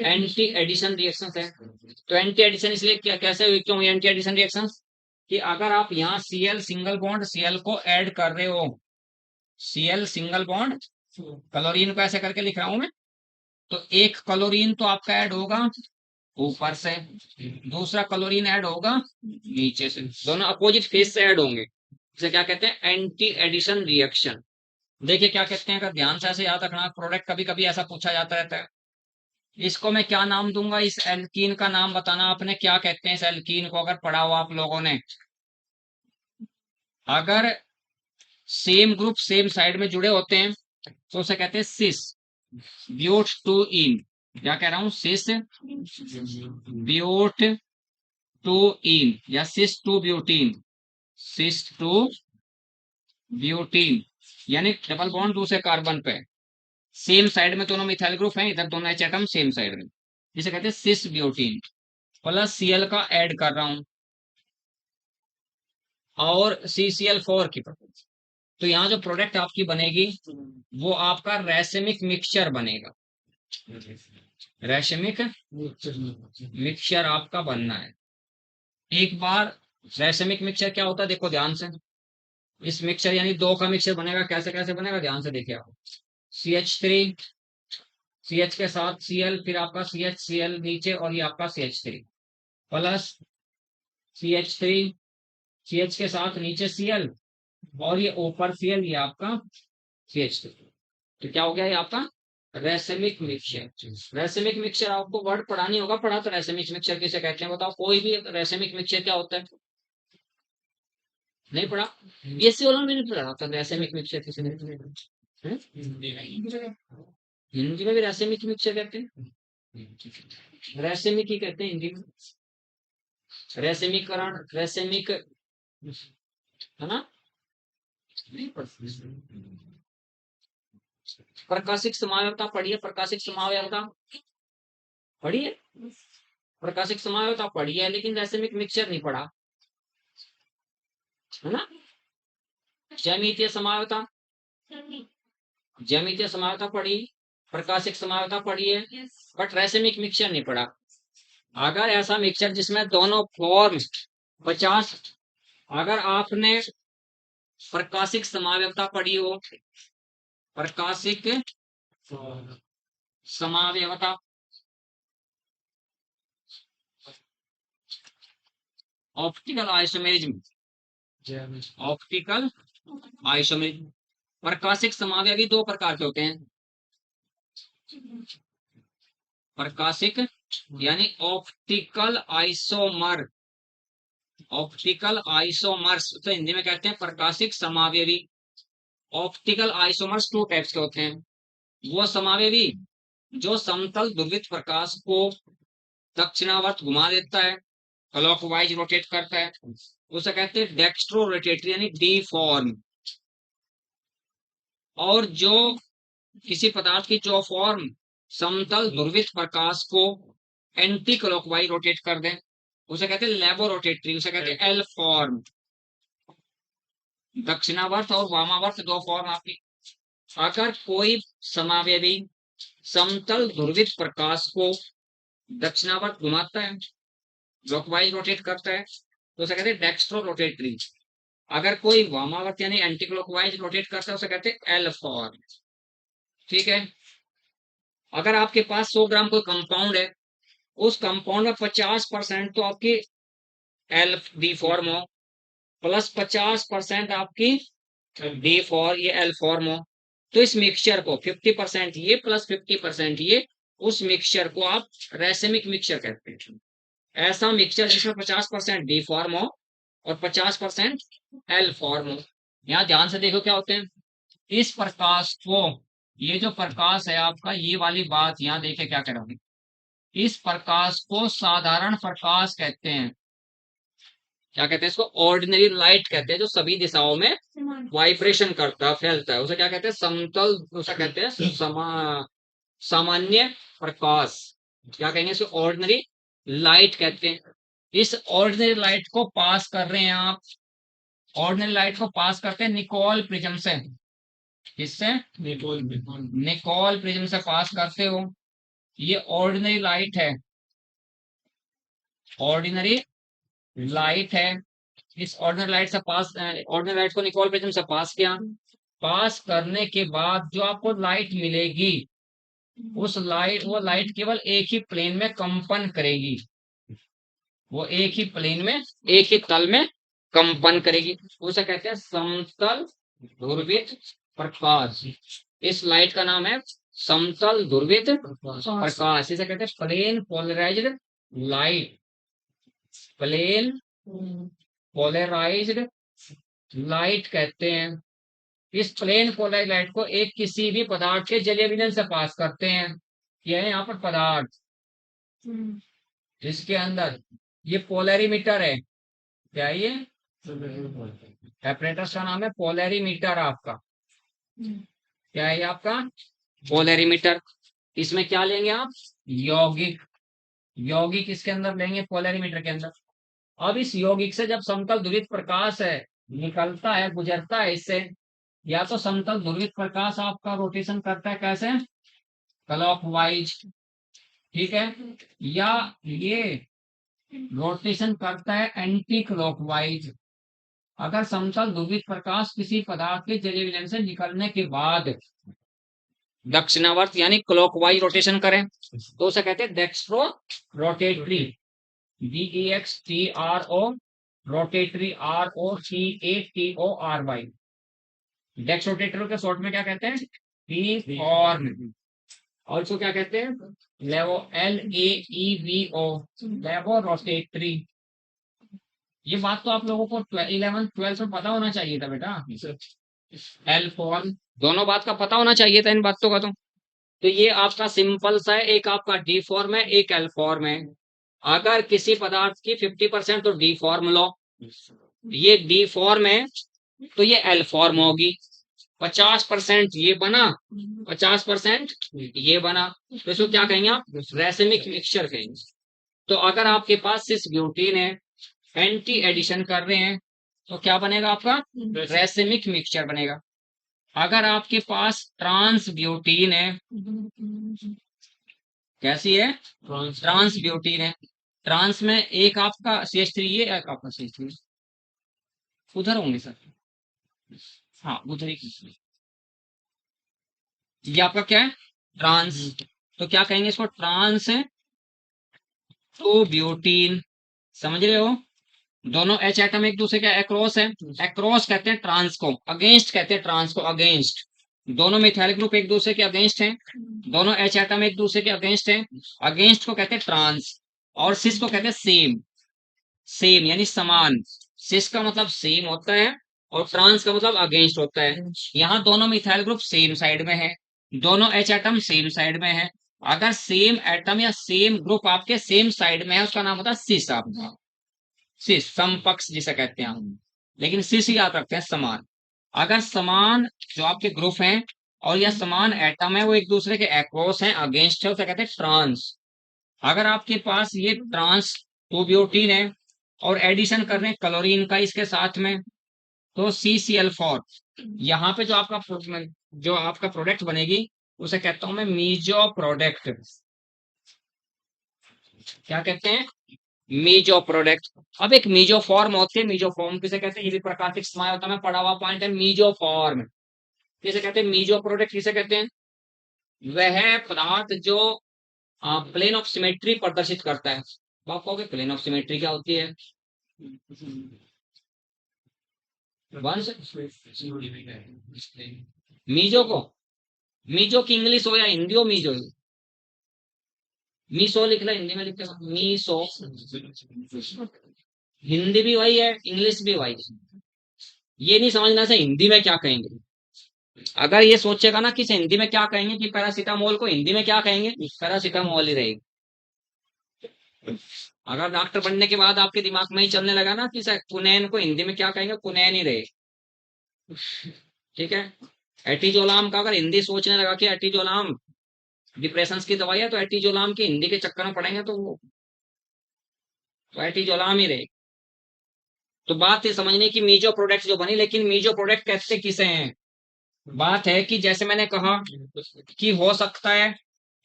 एंटी एडिशन रिएक्शन है। तो एंटी एडिशन इसलिए क्या, कैसे हुई, क्यों एंटी एडिशन रिएक्शन, कि अगर आप यहाँ Cl सिंगल बॉन्ड Cl को ऐड कर रहे हो, Cl सिंगल बॉन्ड, क्लोरीन को ऐसे करके लिख रहा हूं मैं, तो एक क्लोरीन तो आपका ऐड होगा ऊपर से, दूसरा क्लोरीन ऐड होगा नीचे से, दोनों अपोजिट फेज से ऐड होंगे, इसे क्या कहते हैं, एंटी एडिशन रिएक्शन। देखिए क्या कहते हैं, अगर ध्यान से ऐसे याद रखना, प्रोडक्ट कभी कभी ऐसा पूछा जाता रहता है। इसको मैं क्या नाम दूंगा, इस एल्कीन का नाम बताना आपने, क्या कहते हैं इस एल्कीन को, अगर पढ़ा हो आप लोगों ने। अगर सेम ग्रुप सेम साइड में जुड़े होते हैं तो उसे कहते हैं सिस ब्यूट टू इन। क्या कह रहा हूं, सिस ब्यूट टू इन, या सिस to butene, sis to butene, यानी डबल बॉन्ड दूसरे कार्बन पे, सेम साइड में दोनों मिथाइल ग्रुप हैं, इधर दोनों एच एटम सेम साइड में, जिसे कहते हैं सिस ब्यूटीन, प्लस Cl का ऐड कर रहा हूं, और CCl4 की प्रपोज। तो यहाँ जो प्रोडक्ट आपकी बनेगी वो आपका रैसेमिक मिक्सचर बनेगा, रैसेमिक मिक्सचर आपका बनना है। एक बार रैसेमिक मिक्सचर क्या होता है, देखो ध्यान से, इस मिक्सचर यानी दो का मिक्सचर बनेगा, कैसे कैसे बनेगा, ध्यान से देखिए आप। CH3, CH के साथ Cl, फिर आपका CH नीचे, और ये आपका CH3 प्लस CH3, CH के साथ नीचे Cl, और ये ऊपर Cl, ये आपका CH3। तो क्या हो गया ये आपका रैसेमिक मिक्सचर। रैसेमिक मिक्सचर आपको वर्ड पढ़ा नहीं होगा, पढ़ा तो रैसेमिक मिक्सचर किसे कहते हैं बताओ, कोई भी रैसेमिक मिक्सचर क्या होता है, नहीं पढ़ा, बीएससी वालों में नहीं पढ़ा था रैसेमिक मिक्सचर किसे कहते हैं, हिंदी में भी रैसेमिक मिक्सचर कहते हैं, रैसेमिक ही कहते हैं हिंदी में, रैसेमिकरण, रैसेमिक, है ना। प्रकाशिक समावयवता पढ़िए, प्रकाशिक समावयवता पढ़िए, प्रकाशिक समावयवता पढ़िए, लेकिन रैसेमिक मिक्सचर नहीं पढ़ा, है ना। ज्यामितीय समावयवता, ज्यामितीय समावयवता पढ़ी, प्रकाशिक समावयवता पढ़ी है, बट रैसेमिक मिक्सचर नहीं पढ़ा। अगर ऐसा मिक्सचर जिसमें दोनों फॉर्म 50, अगर आपने प्रकाशिक समावयवता पढ़ी हो, प्रकाशिक समावयवता, ऑप्टिकल आइसोमेरिज्म, ऑप्टिकल आइसोमेरिज्म। प्रकाशिक समावयवी दो प्रकार के होते हैं, प्रकाशिक यानी ऑप्टिकल आइसोमर, ऑप्टिकल आइसोमर्स तो हिंदी में कहते हैं प्रकाशिक समावयवी। ऑप्टिकल आइसोमर्स टू टाइप्स के होते हैं, वो समावयवी जो समतल ध्रुवित प्रकाश को दक्षिणावर्त घुमा देता है, क्लॉकवाइज रोटेट करता है, उसे कहते हैं डेक्स्ट्रो रोटेटरी यानी डी फॉर्म। और जो किसी पदार्थ की जो फॉर्म समतल ध्रुवित प्रकाश को एंटी क्लॉकवाइज रोटेट कर दे, उसे कहते हैं लेबोरोटेटरी, उसे कहते हैं एल फॉर्म। दक्षिणावर्त और वामावर्त दो फॉर्म आपकी। अगर कोई समावयवी समतल ध्रुवित प्रकाश को दक्षिणावर्त घुमाता है, क्लॉकवाइज रोटेट करता है, तो उसे कहते हैं डेक्स्ट्रो रोटेटरी। अगर कोई वामावर्त यानी एंटी क्लॉकवाइज रोटेट करता है, उसे कहते हैं एल फॉर्म। ठीक है। अगर आपके पास 100 ग्राम कोई कंपाउंड है, उस कंपाउंड में 50% तो आपकी एल डी फॉर्म हो, प्लस 50% आपकी डी फॉर ये एल फॉर्म हो, तो इस मिक्सचर को 50% ये प्लस 50% ये, उस मिक्सचर को आप रेसेमिक मिक्सचर कहते हैं। ऐसा मिक्सचर जिसमें 50% डी फॉर्म हो और 50% एल फॉर्म हो। यहाँ ध्यान से देखो क्या होते हैं, इस प्रकाश को, ये जो प्रकाश है आपका, ये वाली बात यहाँ देखे क्या करोगे, इस प्रकाश को साधारण प्रकाश कहते हैं। क्या कहते हैं इसको, ऑर्डिनरी लाइट कहते हैं, जो सभी दिशाओं में वाइब्रेशन करता है, फैलता है, उसे क्या कहते हैं, समतल, उसे कहते हैं सामान्य प्रकाश। क्या कहेंगे इसको, ऑर्डिनरी लाइट कहते हैं। इस ऑर्डिनरी लाइट को पास कर रहे हैं आप, ऑर्डिनरी लाइट को पास करते हैं निकोल प्रिज्म से। किससे, निकोल प्रिज्म से पास करते हो। ये ऑर्डिनरी लाइट है, ऑर्डिनरी लाइट है। इस ऑर्डिनरी लाइट से पास, ऑर्डिनरी लाइट को निकोल प्रिज्म से पास किया, पास करने के बाद जो आपको लाइट मिलेगी, उस लाइट, वो लाइट केवल एक ही प्लेन में कंपन करेगी, वो एक ही प्लेन में, एक ही तल में कंपन करेगी, उसे कहते हैं समतल ध्रुवित प्रकाश। इस लाइट का नाम है समतल ध्रुवित प्रकाश, इसे कहते हैं plane polarised light, plane polarised light कहते हैं। इस प्लेन पोलराइज्ड लाइट को एक किसी भी पदार्थ के जलीय विलयन से पास करते हैं। यह है यहाँ पर पदार्थ, जिसके अंदर ये पोलैरिमीटर है, क्या ये एपरेटस का नाम है पोलैरिमीटर आपका, क्या है आपका पोलैरिमीटर। इसमें क्या लेंगे आप, यौगिक, यौगिक इसके अंदर लेंगे पोलैरिमीटर के अंदर। अब इस यौगिक से जब समतल ध्रुवित प्रकाश है निकलता है, गुजरता है इससे, या तो समतल ध्रुवित प्रकाश आपका रोटेशन करता है, कैसे, क्लॉकवाइज, ठीक है, या ये रोटेशन करता है एंटी क्लॉकवाइज। अगर समतल ध्रुवित प्रकाश किसी पदार्थ के जलीय विलयन से निकलने के बाद दक्षिणावर्त यानी क्लॉकवाइज रोटेशन करें, तो उसे कहते हैं dextro rotatory, DEXTRO rotatory, ROTATORY। Dex rotator के शॉर्ट में क्या कहते हैं, डी फॉर्म। और इसको क्या कहते हैं, लेवो, LAEVO, लेवो रोटेटरी। ये बात तो आप लोगों को 11th 12th में पता होना चाहिए था बेटा, एल फॉर्म, दोनों बात का पता होना चाहिए था इन बातों का। तो ये आपका सिंपल सा है, एक आपका डी फॉर्म है, एक एल फॉर्म है। अगर किसी पदार्थ की 50% तो डी फॉर्म लो, ये डी फॉर्म है, तो ये एल फॉर्म होगी। 50% ये बना, 50% ये बना, तो इसको क्या कहेंगे आप, रेसिमिक मिक्सचर कहेंगे। तो अगर आपके पास सिस ब्यूटीन है, एंटी एडिशन कर रहे हैं, तो क्या बनेगा आपका, रेसिमिक मिक्सचर बनेगा। अगर आपके पास ट्रांस ब्यूटीन है, कैसी है, ट्रांस ब्यूटीन है, ट्रांस में एक आपका CH3, ये एक आपका CH3, उधर होंगे सर, हाँ उधर ही, ये आपका क्या है, ट्रांस। तो क्या कहेंगे इसको, ट्रांस टू ब्यूटीन। समझ रहे हो, दोनों एच एटम एक दूसरे के अक्रॉस है, अक्रॉस कहते हैं ट्रांस को, अगेंस्ट कहते हैं ट्रांस को, अगेंस्ट। दोनों मिथाइल ग्रुप एक दूसरे के अगेंस्ट हैं, दोनों एच एटम एक दूसरे के अगेंस्ट हैं, अगेंस्ट को कहते हैं ट्रांस, और सिस को कहते हैं सेम। सेम यानी समान, सिस का मतलब सेम होता है और ट्रांस का मतलब अगेंस्ट होता है। यहाँ दोनों मिथाइल ग्रुप सेम साइड में है, दोनों एच एटम सेम साइड में है। अगर सेम एटम या सेम ग्रुप आपके सेम साइड में है, उसका नाम होता है सिस आपका, सिस समपक्ष जिसे कहते हैं हम, लेकिन सिस ही याद रखते हैं समान। अगर समान जो आपके ग्रुप हैं और या समान एटम है वो एक दूसरे के अक्रॉस हैं, अगेंस्ट है, उसे कहते हैं ट्रांस। अगर आपके पास ये ट्रांस टू ब्यूटीन है और एडिशन कर रहे हैं क्लोरीन का इसके साथ में, तो CCl4, यहाँ पे जो आपका प्रोडक्ट बनेगी उसे कहता हूं मैं मीजो प्रोडक्ट। क्या कहते हैं, मीजो प्रोडक्ट। अब एक मीजो फॉर्म होती है, मीजो फॉर्म किसे कहते हैं, ये भी प्राकृतिक समय होता है, मैं पढ़ा हुआ पॉइंट है, मीजो फॉर्म किसे कहते हैं, मीजो प्रोडक्ट किसे कहते हैं, वह पदार्थ जो प्लेन ऑफ सिमेट्री प्रदर्शित करता है। आप कहोगे प्लेन ऑफ सिमेट्री क्या होती है, वंश मीजो को, मीजो की इंग्लिश हो या हिंदी हो, मीजो मीसो लिख लो, हिंदी में लिखते हो मीसो, हिंदी भी वही है इंग्लिश भी वही है। ये नहीं समझना से हिंदी में क्या कहेंगे, अगर ये सोचेगा ना कि इसे हिंदी में क्या कहेंगे, कि पैरासीटामोल को हिंदी में क्या कहेंगे, पैरासीटामोल ही रहेगी। अगर डॉक्टर बनने के बाद आपके दिमाग में ही चलने लगा ना कि सर कुनैन को हिंदी में क्या कहेंगे, कुनैन ही रहे। ठीक है, एटीजोलाम का अगर हिंदी सोचने लगा कि एटीजोलाम डिप्रेशन की दवाई है, तो एटीजोलाम की हिंदी के चक्कर में पड़ेंगे तो वो तो एटीजोलाम ही रहे। तो बात ये समझने की मीजो प्रोडक्ट जो बनी, लेकिन मीजो प्रोडक्ट कहते किसे हैं, बात है कि जैसे मैंने कहा कि हो सकता है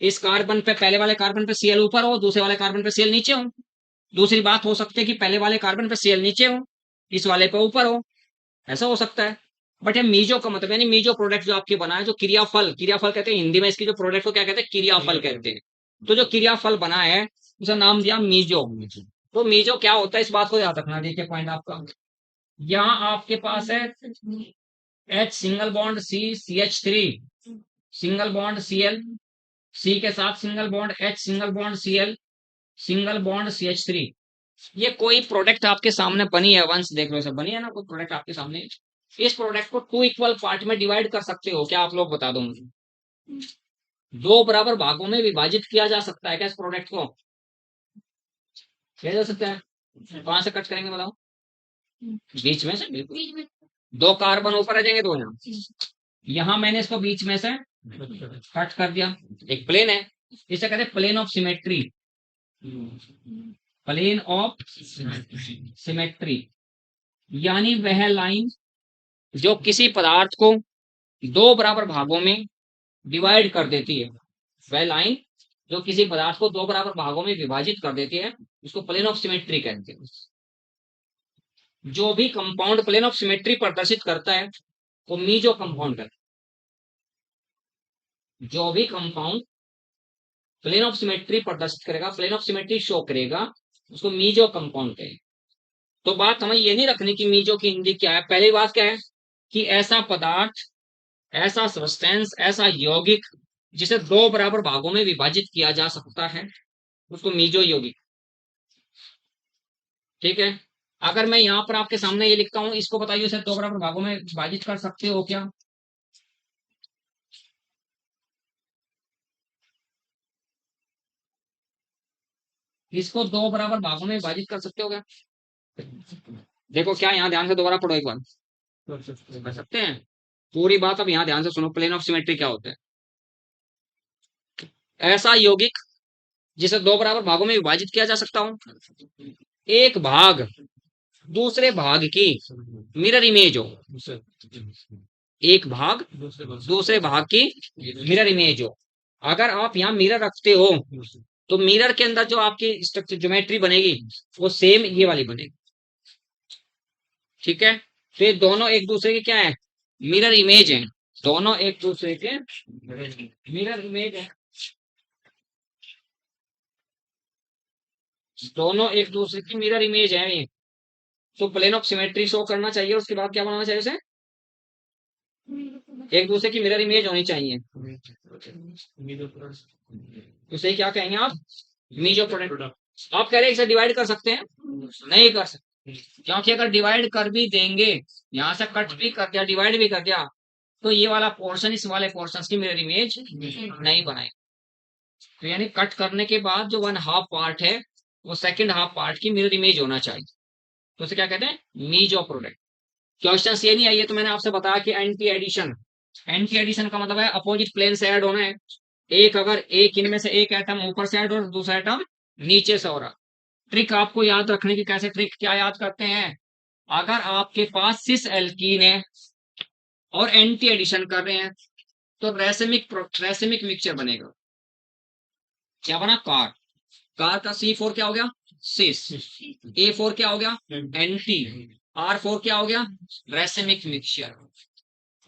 इस कार्बन पे, पहले वाले कार्बन पे Cl ऊपर हो, दूसरे वाले कार्बन पे Cl नीचे हो। दूसरी बात हो सकती है कि पहले वाले कार्बन पे Cl नीचे हो, इस वाले पे ऊपर हो, ऐसा हो सकता है। बट ये मीजो का मतलब यानी मीजो प्रोडक्ट जो आपके बना है, जो क्रियाफल, क्रियाफल कहते हैं हिंदी में इसकी, जो प्रोडक्ट को क्या कहते हैं, क्रियाफल कहते हैं। तो जो क्रियाफल बना है उसे नाम दिया मीजो। तो मीजो क्या होता है इस बात को याद रखना। देखिए पॉइंट आपका, यहाँ आपके पास है H single bond CH3, single bond Cl, C के साथ single bond H, single bond Cl, single bond CH3। ये कोई प्रोडक्ट आपके सामने बनी है, वंस देख लो, सब बनी है ना, कोई प्रोडक्ट आपके सामने। इस प्रोडक्ट को टू इक्वल पार्ट में डिवाइड कर सकते हो क्या, आप लोग बता दो मुझे। दो बराबर भागों में विभाजित किया जा सकता है क्या इस प्रोडक्ट को, किया जा सकता है। कहां से कट करेंगे बताओ, बीच में से, बिल्कुल। दो कार्बन ऊपर आ जाएंगे, दो यहाँ मैंने इसको बीच में से कट कर दिया। एक प्लेन है, इसे कहते हैं plane of symmetry, plane of symmetry, यानी वह लाइन जो किसी पदार्थ को दो बराबर भागों में डिवाइड कर देती है, वह लाइन जो किसी पदार्थ को दो बराबर भागों में विभाजित कर देती है, उसको प्लेन ऑफ सिमेट्री कहते हैं। जो भी कंपाउंड प्लेन ऑफ सिमेट्री प्रदर्शित करता है वो मीजो कंपाउंड कहते हैं। जो भी कंपाउंड प्लेन ऑफ सिमेट्री प्रदर्शित करेगा, प्लेन ऑफ सिमेट्री शो करेगा, उसको मीजो कंपाउंड कहेंगे। तो बात हमें ये नहीं रखनी कि मीजो की हिंदी क्या है। पहली बात क्या है कि ऐसा पदार्थ, ऐसा सब्सटेंस, ऐसा यौगिक जिसे दो बराबर भागों में विभाजित किया जा सकता है, उसको मीजो यौगिक। ठीक है, अगर मैं यहाँ पर आपके सामने ये लिखता हूं, इसको बताइए इसे दो बराबर भागों में विभाजित कर सकते हो क्या, इसको दो बराबर भागों में विभाजित कर सकते हो क्या। देखो क्या, यहाँ ध्यान से दोबारा पढ़ो एक बार, कर सकते हैं। पूरी बात अब यहाँ ध्यान से सुनो, प्लेन ऑफ सिमेट्री क्या होता है। ऐसा यौगिक जिसे दो बराबर भागों में विभाजित किया जा सकता हो, एक भाग दूसरे भाग की मिरर इमेज हो, एक भाग दूसरे भाग की मिरर इमेज हो। अगर आप यहाँ मिरर रखते हो तो मिरर के अंदर जो आपकी स्ट्रक्चर ज्योमेट्री बनेगी वो सेम ये वाली बनेगी। ठीक है, तो ये दोनों एक दूसरे के क्या है, मिरर इमेज है, दोनों एक दूसरे के मिरर इमेज है। दोनों एक दूसरे की मिरर इमेज है ये, तो प्लेन ऑफ सिमेट्री शो करना चाहिए, उसके बाद क्या बनाना चाहिए उसे, एक दूसरे की मिरर इमेज होनी चाहिए, उसे क्या कहेंगे आप, मीजो प्रोडक्ट। आप कह रहे हैं इसे डिवाइड कर सकते हैं, नहीं कर सकते, क्योंकि अगर डिवाइड कर भी देंगे, यहाँ से कट भी कर दिया डिवाइड भी कर दिया, तो ये वाला पोर्शन इस वाले पोर्शन की मिरर इमेज नहीं बनाए, तो यानी कट करने के बाद जो वन हाफ पार्ट है वो सेकंड हाफ पार्ट की मिरर इमेज होना चाहिए, तो उसे क्या कहते हैं, मीजो प्रोडक्ट। क्वेश्चन ये नहीं आई है तो मैंने आपसे बताया कि एंटी एडिशन, एंटी एडिशन का मतलब है अपोजिट प्लेन से ऐड होना है, एक अगर एक इनमें से एक एटम ऊपर से ऐड और दूसरा एटम नीचे से हो रहा। ट्रिक आपको याद रखने की, कैसे ट्रिक, क्या याद करते हैं, अगर आपके पास सिस एल्कीन है और एंटी एडिशन कर रहे हैं तो रेसिमिक मिक्सचर बनेगा, क्या बना, कार, कार का C4 क्या हो गया, सिस, A4 क्या हो गया, एंटी, R4 क्या हो गया, रेसिमिक मिक्सचर।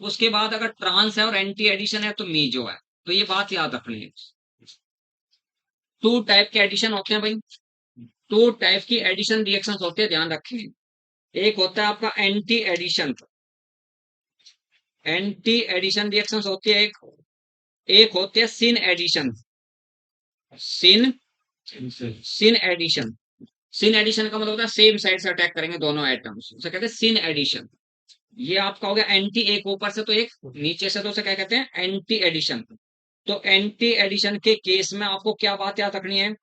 उसके बाद अगर ट्रांस है और एंटी एडिशन है तो मीजो है, तो ये बात याद रखनी है। टू टाइप के एडिशन होते हैं भाई, टू टाइप की एडिशन रिएक्शन होते हैं, ध्यान रखें। एक होता है आपका anti addition, anti addition reaction होती है एक, एक होती है syn addition, syn syn addition, syn addition का मतलब होता है सेम साइड से अटैक करेंगे दोनों एटम्स, उसे कहते हैं सिन एडिशन। ये आपका हो गया एंटी, एक ऊपर से तो एक नीचे से, तो उसे क्या कहते हैं, एंटी एडिशन। तो एंटी एडिशन के केस में आपको क्या बात याद रखनी है,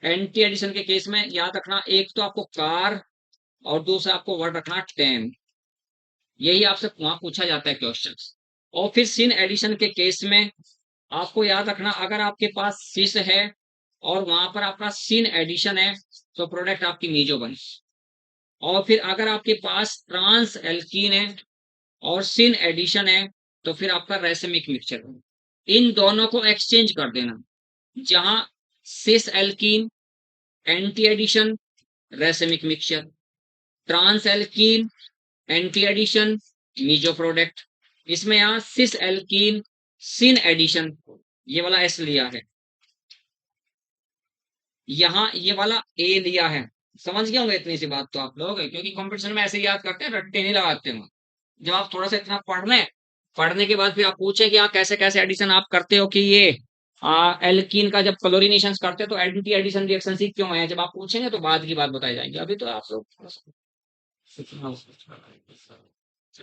एंटी एडिशन के केस में याद रखना, एक तो आपको कार और दूसरा आपको वर्ड रखना टेन, यही आपसे वहां पूछा जाता है क्वेश्चन। और फिर सिन एडिशन के केस में आपको याद रखना, अगर आपके पास सिस है और वहां पर आपका सिन एडिशन है तो प्रोडक्ट आपकी मीजो बनी। और फिर अगर आपके पास ट्रांस एल्कीन है और सिन एडिशन है तो फिर आपका रेसिमिक मिक्सचर बनी। इन दोनों को एक्सचेंज कर देना, जहां cis alkene anti addition racemic mixture, trans alkene anti addition meso product. इसमें यहां सिस एल्कीन सिन एडिशन, ये वाला एस लिया है, यहाँ ये वाला ए लिया है। समझ गए होंगे इतनी सी बात तो आप लोग, क्योंकि कंपटीशन में ऐसे ही याद करते हैं, रट्टे नहीं लगाते हैं। जब आप थोड़ा सा इतना पढ़ लें, पढ़ने के बाद फिर आप पूछे कि कैसे कैसे एडिशन आप करते हो, कि ये एल्कीन का जब क्लोरीनेशन करते हैं तो एंटी एडिशन रिएक्शन सी क्यों है, जब आप पूछेंगे तो बाद की बात बताई जाएंगी, अभी तो आप लोग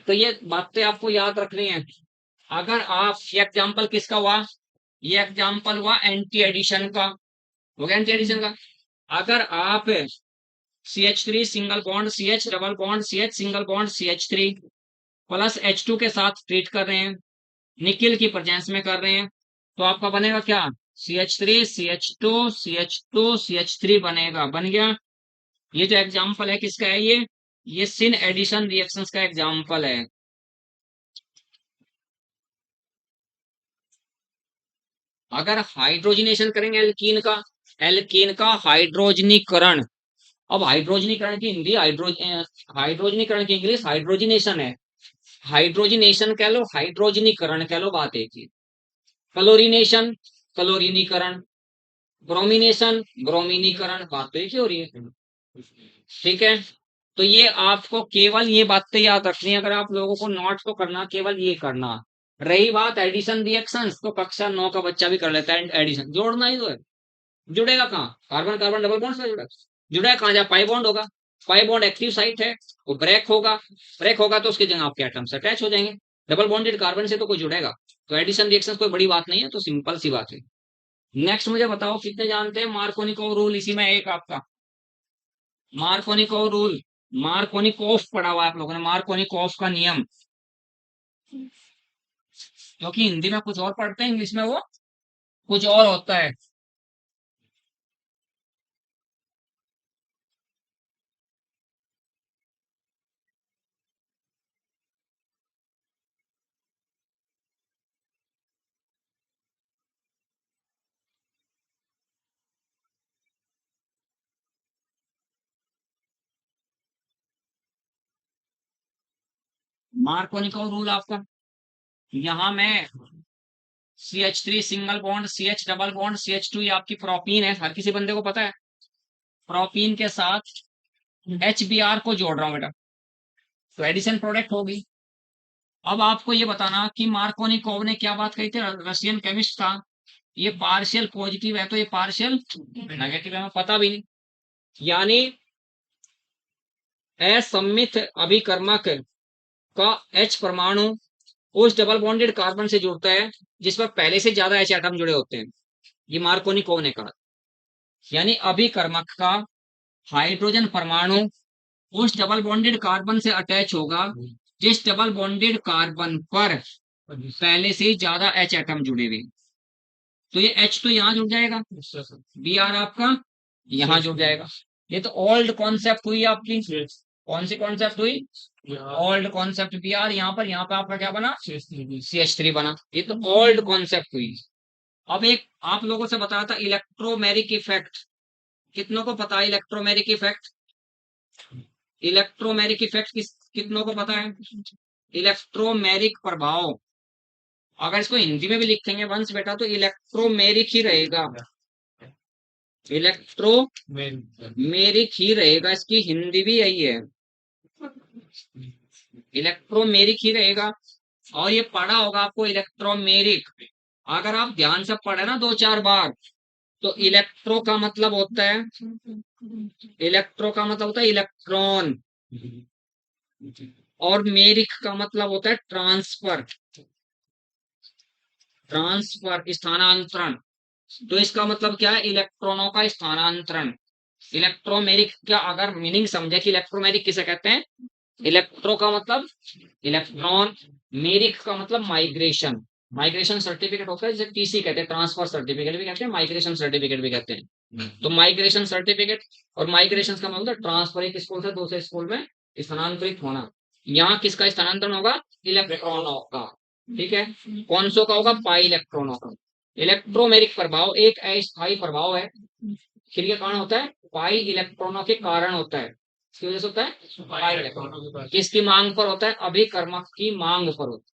तो ये बातें आपको याद रखनी है। अगर आप, ये एग्जाम्पल किसका हुआ, ये एग्जाम्पल हुआ एंटी एडिशन का, हो गया एंटी एडिशन का। अगर आप CH3 single bond CH double bond CH single bond CH3 plus H2 के साथ ट्रीट कर रहे हैं, निकिल की प्रेजेंस में कर रहे हैं, तो आपका बनेगा क्या, CH3 CH2 CH2 CH3 बनेगा, बन गया। ये जो एग्जाम्पल है किसका है, ये सिन एडिशन रिएक्शंस का एग्जाम्पल है। अगर हाइड्रोजनेशन करेंगे एल्कीन का हाइड्रोजनीकरण, अब हाइड्रोजनीकरण की हिंदी हाइड्रोजनीकरण की इंग्लिश हाइड्रोजनेशन है, हाइड्रोजनेशन कह लो हाइड्रोजनीकरण कह लो, बात एक ही। क्लोरीनेशन क्लोरीनीकरण, ब्रोमिनेशन ब्रोमीनीकरण, बात तो एक ही हो रही है, ठीक है। तो ये आपको केवल ये बातें याद रखनी है, अगर आप लोगों को नोट तो करना, केवल ये करना। रही बात एडिशन रिएक्शंस, तो कक्षा 9 का बच्चा भी कर लेता है एडिशन, जोड़ना ही तो है। जुड़ेगा कहाँ, कार्बन कार्बन डबल बॉन्ड से जुड़ेगा, जुड़ा कहाँ, जहाँ पाई बॉन्ड होगा, पाई बॉन्ड एक्टिव साइट है, वो ब्रेक होगा तो उसके जगह आपके एटम्स अटैच हो जाएंगे, डबल बॉन्डेड कार्बन से तो कोई जुड़ेगा। तो एडिशन रिएक्शन कोई बड़ी बात नहीं है, तो सिंपल सी बात है। नेक्स्ट मुझे बताओ कितने जानते हैं मार्कोनिकोव रूल, इसी में एक आपका मार्कोनिकोव रूल, मार्कोनिकोव पढ़ा हुआ है आप लोगों ने, मार्कोनिकोव का नियम, क्योंकि हिंदी में कुछ और पढ़ते हैं, इंग्लिश में वो कुछ और होता है। मार्कोनिकोव रूल आपका, यहाँ मैं CH3 single bond CH double bond CH2, ये आपकी प्रोपीन है, हर किसी बंदे को पता है। प्रोपीन के साथ HBr को जोड़ रहा हूं बेटा, तो एडिशन प्रोडक्ट होगी। अब आपको ये बताना कि मार्कोनिकोव ने क्या बात कही थी, रशियन केमिस्ट था, ये पार्शियल पॉजिटिव है तो ये पार्शियल नेगेटिव है, हमें पता भी नहीं। यानी असम्मित अभिकर्मक का H परमाणु उस डबल बॉन्डेड कार्बन से जुड़ता है जिस पर पहले से ज्यादा H एटम जुड़े होते हैं, ये मार्कोनिकोव ने कहा। यानी अभिकर्मक का हाइड्रोजन परमाणु उस डबल बॉन्डेड कार्बन से अटैच होगा जिस डबल बॉन्डेड कार्बन पर पहले से ज्यादा H एटम जुड़े हुए। तो ये H तो यहाँ जुड़ जाएगा, Br आपका यहाँ जुड़ जाएगा। ये तो ओल्ड कॉन्सेप्ट हुई आपकी, कौन सी कॉन्सेप्ट हुई, ओल्ड कॉन्सेप्ट Br, यहाँ पर आपका क्या बना, CH3 बना। ये तो ओल्ड कॉन्सेप्ट हुई। अब एक आप लोगों से बताया था इलेक्ट्रोमेरिक इफेक्ट, कितनों को पता है इलेक्ट्रोमेरिक इफेक्ट, इलेक्ट्रोमेरिक इफेक्ट कितनों को पता है, इलेक्ट्रोमेरिक प्रभाव। अगर इसको हिंदी में भी लिखेंगे वंश बेटा तो इलेक्ट्रोमेरिक ही रहेगा, इलेक्ट्रोमेरिक ही रहेगा, इसकी हिंदी भी यही है, इलेक्ट्रोमेरिक ही रहेगा। और ये पढ़ा होगा आपको इलेक्ट्रोमेरिक, अगर आप ध्यान से पढ़े ना 2-4 बार, तो इलेक्ट्रो का मतलब होता है, इलेक्ट्रो का मतलब होता है इलेक्ट्रॉन, और मेरिक का मतलब होता है ट्रांसफर, ट्रांसफर स्थानांतरण। तो इसका मतलब क्या है, इलेक्ट्रॉनों का स्थानांतरण। इलेक्ट्रोमेरिक का अगर मीनिंग समझे कि इलेक्ट्रोमेरिक किसे कहते हैं, इलेक्ट्रो का मतलब इलेक्ट्रॉन, मेरिक का मतलब माइग्रेशन, माइग्रेशन सर्टिफिकेट होता है जिसे TC कहते हैं, ट्रांसफर सर्टिफिकेट भी कहते हैं, माइग्रेशन सर्टिफिकेट भी कहते हैं। तो माइग्रेशन सर्टिफिकेट और माइग्रेशन का मतलब ट्रांसफर, एक स्कूल से दूसरे स्कूल में स्थानांतरित होना। यहाँ किसका स्थानांतरण होगा, इलेक्ट्रॉनों का, ठीक है। कौन सो का होगा, पाई इलेक्ट्रॉनों का। इलेक्ट्रोमेरिक प्रभाव एक अस्थायी प्रभाव है, किसके कारण होता है, पाई इलेक्ट्रॉनों के कारण होता है, किसकी वजह से होता है, पाई इलेक्ट्रॉन। किसकी मांग पर होता है, अभिकर्मक की मांग पर होता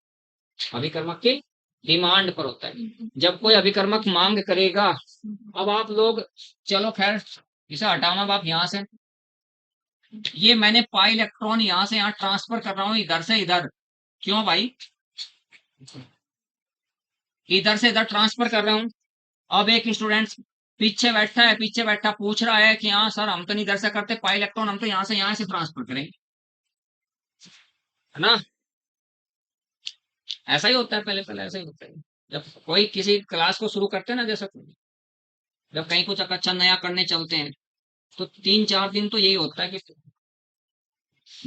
है, अभिकर्मक की डिमांड पर होता है। जब कोई अभिकर्मक मांग करेगा, अब आप लोग चलो खैर इसे हटाना, अब आप यहां से, ये मैंने पाई इलेक्ट्रॉन यहां से यहां ट्रांसफर कर रहा हूं, इधर से इधर, क्यों भाई, इधर से इधर ट्रांसफर कर रहा हूं। अब एक स्टूडेंट पीछे बैठा है, पीछे बैठा पूछ रहा है कि हाँ सर हम तो नहीं इधर से करते पाई इलेक्ट्रॉन, हम तो यहाँ से ट्रांसफर करेंगे, है ना। ऐसा ही होता है, पहले पहले ऐसा ही होता है जब कोई किसी क्लास को शुरू करते हैं ना, जैसे जब कहीं कुछ अच्छा नया करने चलते हैं तो 3-4 दिन तो यही होता है कि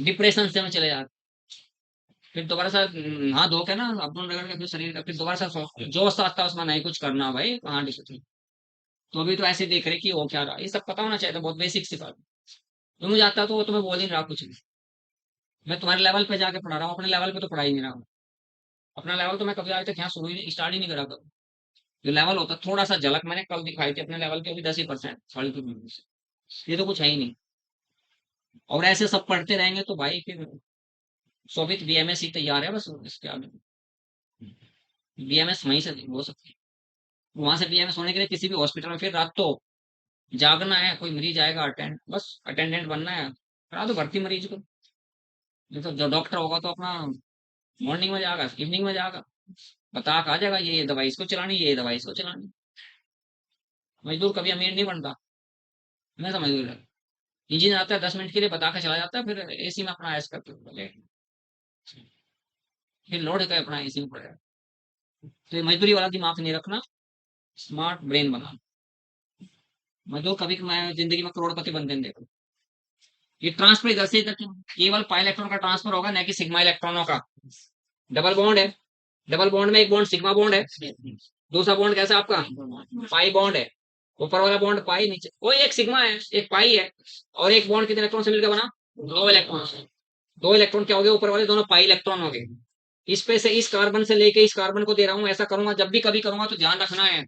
डिप्रेशन से में चले जाते, फिर दोबारा से हाँ धो के ना अपन रगड़ के फिर शरीर का फिर दोबारा से जोश आता है उसमें, नहीं कुछ करना भाई, कहाँ डिप्रेशन। तो अभी तो ऐसे देख रहे कि वो क्या रहा, ये सब पता होना चाहिए, तो बहुत बेसिक सी बात। तो मुझे आता तो वो तुम्हें बोल ही नहीं रहा कुछ नहीं, मैं तुम्हारे लेवल पे जाके पढ़ा रहा हूँ, अपने लेवल पे तो पढ़ा ही नहीं रहा हूँ। अपना लेवल तो मैं कभी आज तक यहाँ शुरू ही नहीं, स्टार्ट ही नहीं करा कभी। जो लेवल होता थोड़ा सा झलक मैंने कल दिखाई थी अपने लेवल की, अभी 10% 3.5%, ये तो कुछ है ही नहीं। और ऐसे सब पढ़ते रहेंगे तो भाई फिर शोभित BMS ही तैयार है बस, इसके आगे BMS वहीं से हो सकती है, वहां से BMS होने के लिए किसी भी हॉस्पिटल में फिर रात तो जागना है, कोई मरीज आएगा अटेंड, बस अटेंडेंट बनना है, करा दो भर्ती मरीज को। नहीं तो जो डॉक्टर होगा तो अपना मॉर्निंग में जाएगा, इवनिंग में जाएगा, बता आ जाएगा ये दवाई इसको चलानी, ये दवाई इसको चलानी। मजदूर कभी अमीर नहीं बनता, मैं समझ रहा, इंजीनियर आता है 10 मिनट के लिए बता के चला जाता है, फिर AC में अपना ऐश करके फिर लोड का अपना AC में पड़ेगा। तो ये मजदूरी वाला दिमाग नहीं रखना, स्मार्ट ब्रेन बना। मजदूर कभी मैं जिंदगी में करोड़पति बनते नहीं देखो। ये ट्रांसफर इधर से इधर केवल पाई इलेक्ट्रॉन का ट्रांसफर होगा, न कि सिग्मा इलेक्ट्रॉनों का। डबल बॉन्ड है, डबल बॉन्ड में एक बॉन्ड सिग्मा बॉन्ड है, दूसरा बॉन्ड कैसा आपका पाई बॉन्ड है, ऊपर वाला बॉन्ड पाई, नीचे कोई एक सिग्मा है एक पाई है, और एक बॉन्ड कितने इलेक्ट्रॉन से मिलकर बना, 2 इलेक्ट्रॉन से। 2 इलेक्ट्रॉन क्या हो गए, ऊपर वाले दोनों पाई इलेक्ट्रॉन हो गए। इस पे से इस कार्बन से लेके इस कार्बन को दे रहा हूं, ऐसा करूंगा जब भी कभी करूंगा तो ध्यान रखना है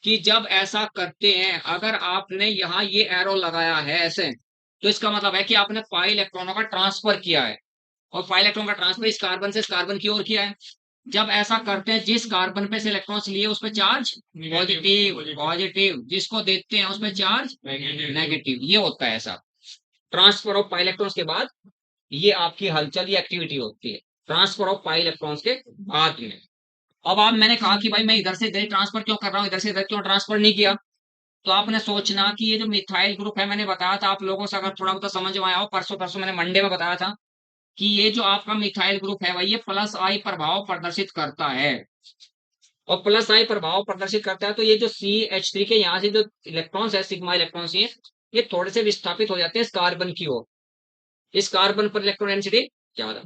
कि जब ऐसा करते हैं, अगर आपने यहाँ ये एरो लगाया है ऐसे, तो इसका मतलब है कि आपने पाई इलेक्ट्रॉनों का ट्रांसफर किया है, और पाई इलेक्ट्रॉन का ट्रांसफर इस कार्बन से इस कार्बन की ओर किया है। जब ऐसा करते हैं, जिस कार्बन पे से इलेक्ट्रॉन्स लिए उस पे चार्ज पॉजिटिव, पॉजिटिव, जिसको देते हैं उस पे चार्ज नेगेटिव। ये होता है ऐसा ट्रांसफर ऑफ पाई इलेक्ट्रॉन्स के बाद। ये आपकी हलचल, ये एक्टिविटी होती है ट्रांसफर ऑफ पाई इलेक्ट्रॉन्स के बाद में। अब आप, मैंने कहा कि भाई मैं इधर से इधर ट्रांसफर क्यों कर रहा हूँ, इधर से इधर क्यों ट्रांसफर नहीं किया। तो आपने सोचना कि ये जो मिथाइल ग्रुप है, मैंने बताया था आप लोगों से, अगर थोड़ा बहुत समझ में आया हो, परसों परसों मैंने मंडे में बताया था कि ये जो आपका मिथाइल ग्रुप है भाई, ये प्लस आई प्रभाव प्रदर्शित करता है। और प्लस आई प्रभाव प्रदर्शित करता है तो ये जो CH3 के यहाँ से जो इलेक्ट्रॉन्स है, सिग्मा इलेक्ट्रॉन्स, ये थोड़े से विस्थापित हो जाते हैं इस कार्बन की ओर। इस कार्बन पर इलेक्ट्रॉन डेंसिटी ज्यादा,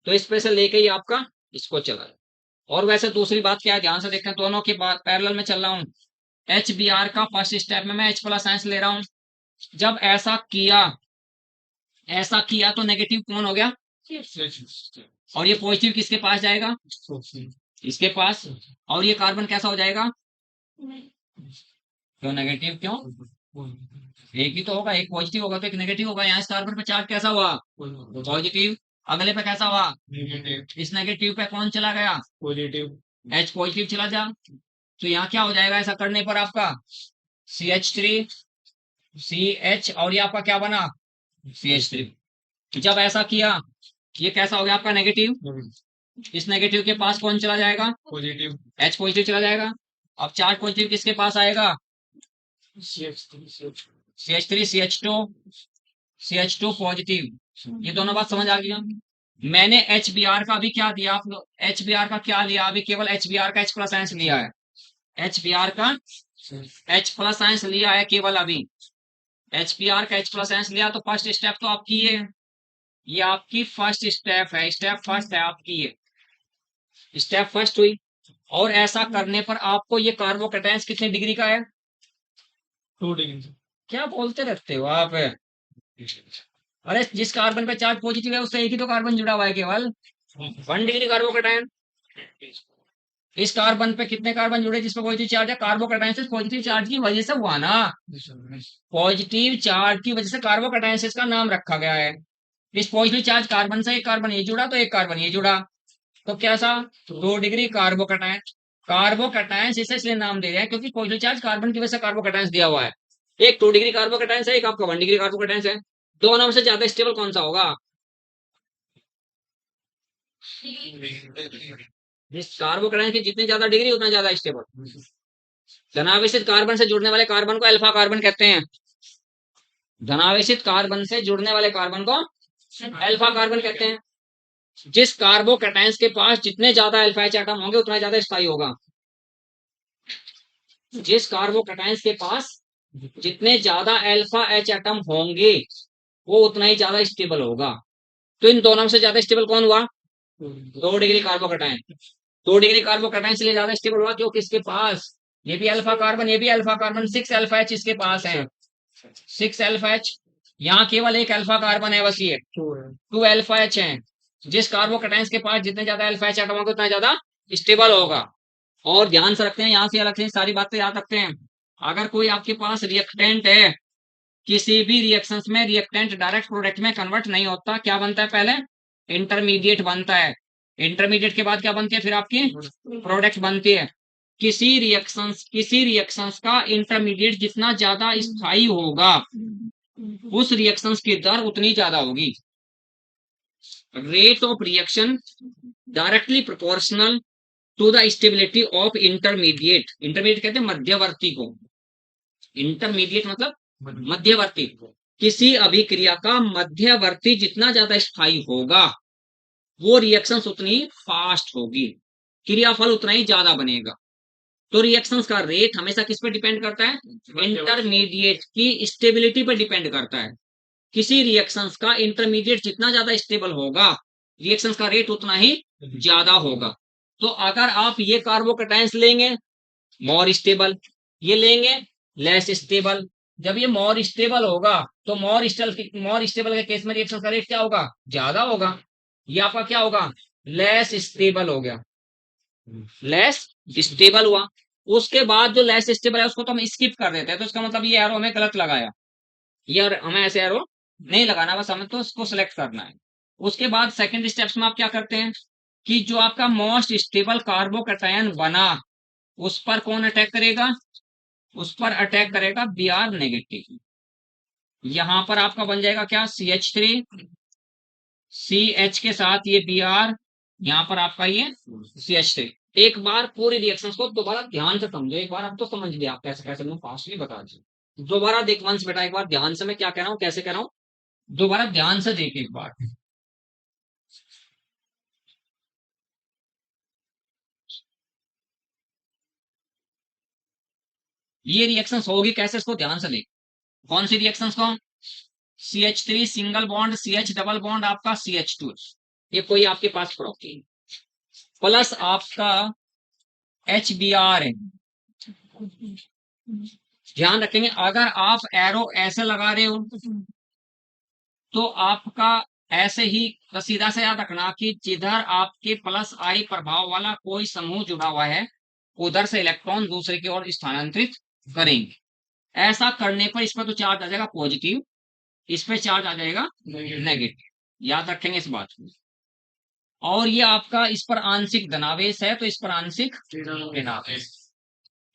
तो इस पे से लेके ही आपका इसको चला है। और वैसे दूसरी बात क्या है, ध्यान से देखते हैं, दोनों के बाद पैरेलल में चल रहा हूँ। HBr का फर्स्ट स्टेप में मैं H प्लस आयंस ले रहा हूँ। जब ऐसा किया तो नेगेटिव कौन हो गया, और ये पॉजिटिव किसके पास जाएगा, इसके पास। और ये कार्बन कैसा हो जाएगा, क्यों नेगेटिव, क्यों, एक ही तो होगा, एक पॉजिटिव होगा तो एक नेगेटिव होगा। यहाँ इस कार्बन पे चार्ज कैसा हुआ, पॉजिटिव। अगले पे कैसा हुआ, इस नेगेटिव पे कौन चला गया, H पॉजिटिव चला जा। तो यहाँ क्या हो जाएगा ऐसा करने पर आपका CH3 CH, और ये आपका क्या बना, CH3। जब ऐसा किया, ये कैसा हो गया आपका नेगेटिव, इस नेगेटिव के पास कौन चला जाएगा, H पॉजिटिव चला जाएगा। अब चार्ज पॉजिटिव किसके पास आएगा, CH3 CH2 पॉजिटिव। ये दोनों बात समझ आ गया। मैंने HBr का अभी क्या दिया, आप लोग HBr का क्या लिया, अभी केवल HBr का H प्लस आयंस लिया है, HBr का H प्लस आयंस लिया है केवल अभी। HBr का H प्लस आयंस लिया तो फर्स्ट स्टेप तो आपकी ये आपकी फर्स्ट स्टेप है, स्टेप फर्स्ट है आपकी, ये स्टेप फर्स्ट हुई। और ऐसा करने पर आपको ये कार्बोकैटायंस कितने डिग्री का है, 2 डिग्री। क्या बोलते रहते हो आप। अरे जिस कार्बन पे चार्ज पॉजिटिव है उससे एक ही तो कार्बन जुड़ा हुआ है केवल, 1 डिग्री कार्बोकैटायन। इस कार्बन पे कितने कार्बन जुड़े जिसपे पॉजिटिव चार्ज है, कार्बोकैटायंस पॉजिटिव चार्ज की वजह से हुआ ना, पॉजिटिव चार्ज की वजह से कार्बोकैटायंस का नाम रखा गया है। इस पॉजिटिव चार्ज कार्बन से एक कार्बन ये जुड़ा तो एक कार्बन ये जुड़ा, तो कैसा, 2 डिग्री कार्बोकैटायन। कार्बोकैटायंस इसे इसलिए नाम दे रहे हैं क्योंकि पॉजिटिव चार्ज कार्बन की वजह से कार्बोकैटायंस दिया हुआ है। एक 2 डिग्री कार्बोकैटायंस है, एक आपका 1 डिग्री कार्बोकैटायंस है। दोनों में से ज्यादा स्टेबल कौन सा होगा, जिस कार्बोकैटायन की जितनी ज्यादा डिग्री उतना ज्यादा स्टेबल। धनावेशित कार्बन से जुड़ने वाले कार्बन को अल्फा कार्बन कहते हैं, धनावेशित कार्बन से जुड़ने वाले कार्बन को अल्फा कार्बन कहते हैं। जिस कार्बोकैटायंस के पास जितने ज्यादा अल्फा एच एटम होंगे उतना ज्यादा स्थायी होगा, जिस कार्बोकैटायंस के पास जितने ज्यादा अल्फा एच एटम होंगे वो उतना ही ज्यादा स्टेबल होगा। तो इन दोनों में से ज्यादा स्टेबल कौन हुआ, 2 डिग्री कार्बोकैटायन। 2 डिग्री कार्बोकैटायन इसलिए ज्यादा स्टेबल हुआ क्योंकि इसके पास ये भी अल्फा कार्बन, ये भी अल्फा कार्बन, 6 अल्फा एच इसके पास है, 6 अल्फा एच। यहाँ केवल एक अल्फा कार्बन है बस, ये 2 अल्फा एच है। जिस कार्बोकैटायंस के पास जितने ज्यादा अल्फा एच एटम होंगे उतना ज्यादा स्टेबल होगा। और ध्यान से रखते हैं, यहाँ से अलग से सारी बातें याद रखते हैं। अगर कोई आपके पास रिएक्टेंट है, किसी भी रिएक्शंस में रिएक्टेंट डायरेक्ट प्रोडक्ट में कन्वर्ट नहीं होता, क्या बनता है पहले, इंटरमीडिएट बनता है। इंटरमीडिएट के बाद क्या बनती है फिर आपकी प्रोडक्ट बनती है। किसी रिएक्शंस का इंटरमीडिएट जितना ज्यादा स्थायी होगा उस रिएक्शंस की दर उतनी ज्यादा होगी। Rate of reaction directly proportional to the stability of intermediate. Intermediate कहते हैं मध्यवर्ती को, इंटरमीडिएट मतलब मध्यवर्ती। किसी अभिक्रिया का मध्यवर्ती जितना ज्यादा स्थायी होगा वो रिएक्शंस उतनी फास्ट होगी, क्रियाफल उतना ही ज्यादा बनेगा। तो रिएक्शंस का रेट हमेशा किस पे डिपेंड करता है, इंटरमीडिएट की स्टेबिलिटी पे डिपेंड करता है। किसी रिएक्शंस का इंटरमीडिएट जितना ज्यादा स्टेबल होगा रिएक्शंस का रेट उतना ही ज्यादा होगा। तो अगर आप ये कार्बोकैटायंस लेंगे मोर स्टेबल, ये लेंगे लेस स्टेबल। जब ये मोर स्टेबल होगा तो मोर स्टेबल के केस में रिएक्शन का रेट क्या होगा, ज्यादा होगा। ये आपका क्या होगा, लेस स्टेबल हो गया, लेस स्टेबल हुआ। उसके बाद जो लेस स्टेबल है उसको तो हम स्किप कर देते हैं, तो इसका मतलब ये एरो हमें गलत लगाया, ये हमें ऐसे एरो नहीं लगाना, बस हमें तो इसको सिलेक्ट करना है। उसके बाद सेकंड स्टेप्स में आप क्या करते हैं, कि जो आपका मोस्ट स्टेबल कार्बोकैटायन बना उस पर कौन अटैक करेगा, उस पर अटैक करेगा Br नेगेटिव। यहां पर आपका बन जाएगा क्या, CH3, CH के साथ ये Br, यहां पर आपका ये CH3। एक बार पूरी रिएक्शंस को दोबारा ध्यान से समझो, एक बार अब तो समझ लिया आप कैसे कैसे, मैं फास्टली बता दूं। दोबारा देख वंश बेटा, एक बार ध्यान से मैं क्या कह रहा हूं, कैसे कह रहा हूं, दोबारा ध्यान से देख एक बार। ये रिएक्शंस होगी कैसे, इसको ध्यान से देख। कौन सी रिएक्शंस को, CH3 single bond, CH double bond आपका CH2, ये कोई आपके पास प्रोटीन प्लस आपका HBr है। ध्यान रखेंगे अगर आप एरो ऐसे लगा रहे हो तो आपका ऐसे ही सीधा से याद रखना कि जिधर आपके प्लस आई प्रभाव वाला कोई समूह जुड़ा हुआ है उधर से इलेक्ट्रॉन दूसरे की ओर स्थानांतरित करेंगे। ऐसा करने पर इस पर तो चार्ज आ जाएगा पॉजिटिव, इस पे चार्ज आ जाएगा नेगेटिव, याद रखेंगे इस बात को। और ये आपका इस पर आंशिक धनावेश है तो इस पर आंशिक ऋणावेश।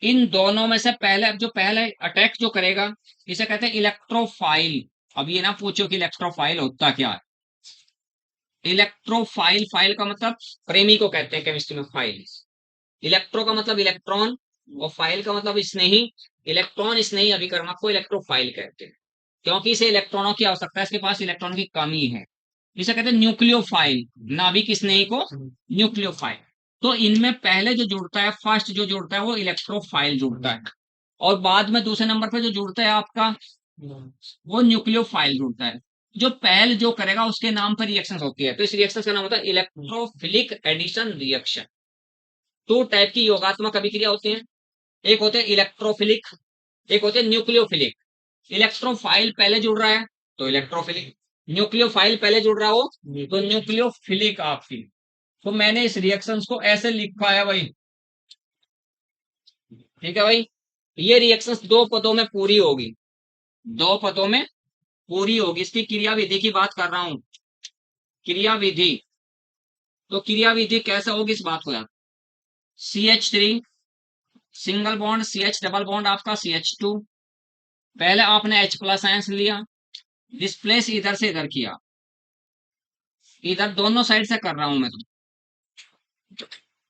इन दोनों में से पहले जो पहले अटैक जो करेगा इसे कहते हैं इलेक्ट्रोफाइल। अब ये ना पूछो कि इलेक्ट्रोफाइल होता क्या है। इलेक्ट्रोफाइल, फाइल का मतलब प्रेमी को कहते हैं केमिस्ट्री में फाइल। इलेक्ट्रो का मतलब इलेक्ट्रॉन और फाइल का मतलब स्नेही। इलेक्ट्रॉन स्नेही अभिकर्मक को इलेक्ट्रोफाइल कहते हैं क्योंकि इसे इलेक्ट्रॉनों की आवश्यकता है, इसके पास इलेक्ट्रॉन की कमी है। इसे कहते हैं न्यूक्लियोफाइल, नाभिक स्नेही को न्यूक्लियोफाइल। तो इनमें पहले जो जुड़ता है, फर्स्ट जो जुड़ता है वो इलेक्ट्रोफाइल जुड़ता है और बाद में दूसरे नंबर पे जो जुड़ता है आपका वो न्यूक्लियोफाइल जुड़ता है। जो पहल जो करेगा उसके नाम पर रिएक्शन होती है, तो इस रिएक्शन का नाम होता है इलेक्ट्रोफिलिक एडिशन रिएक्शन। दो टाइप की योगात्मक अभिक्रिया होती है, एक होते हैं इलेक्ट्रोफिलिक, एक होते हैं न्यूक्लियोफिलिक। इलेक्ट्रोफाइल पहले जुड़ रहा है तो इलेक्ट्रोफिलिक, न्यूक्लियोफाइल पहले जुड़ रहा हो तो न्यूक्लियोफिलिक आपकी। तो मैंने इस रिएक्शंस को ऐसे लिखा है भाई, ठीक है भाई। ये रिएक्शंस दो पदों में पूरी होगी, दो पदों में पूरी होगी। इसकी क्रियाविधि की बात कर रहा हूं, क्रियाविधि। तो क्रियाविधि कैसे होगी इस बात को यार, CH3 single bond, CH double bond आपका CH2। पहले आपने H प्लस आयंस लिया, डिस्प्लेस इधर से इधर किया, इधर दोनों साइड से कर रहा हूं मैं तो,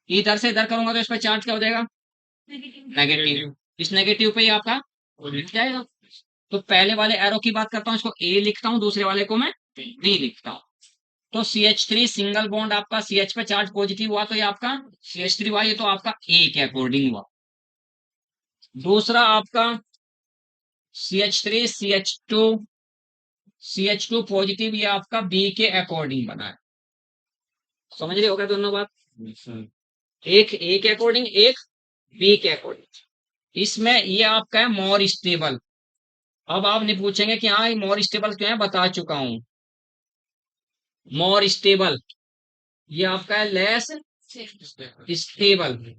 इधर से इधर करूंगा तो इस पर चार्ज क्या हो जाएगा, नेगेटिव। इस नेगेटिव पे ही आपका लिख जाएगा। तो पहले वाले एरो की बात करता हूं, इसको A लिखता हूं, दूसरे वाले को मैं B लिखता हूं। तो CH3 सिंगल बॉन्ड आपका CH पे चार्ज पॉजिटिव हुआ तो ये आपका CH3 हुआ, ये तो आपका A के अकॉर्डिंग हुआ। दूसरा आपका CH3 CH2 पॉजिटिव, ये आपका B के अकॉर्डिंग बना है। समझ रहे हो क्या दोनों बात, एक A के अकॉर्डिंग, एक B के अकॉर्डिंग। इसमें ये आपका है मोर स्टेबल। अब आप नहीं पूछेंगे कि हाँ मोर स्टेबल क्यों है, बता चुका हूं। मोर स्टेबल ये आपका है लेस स्टेबल।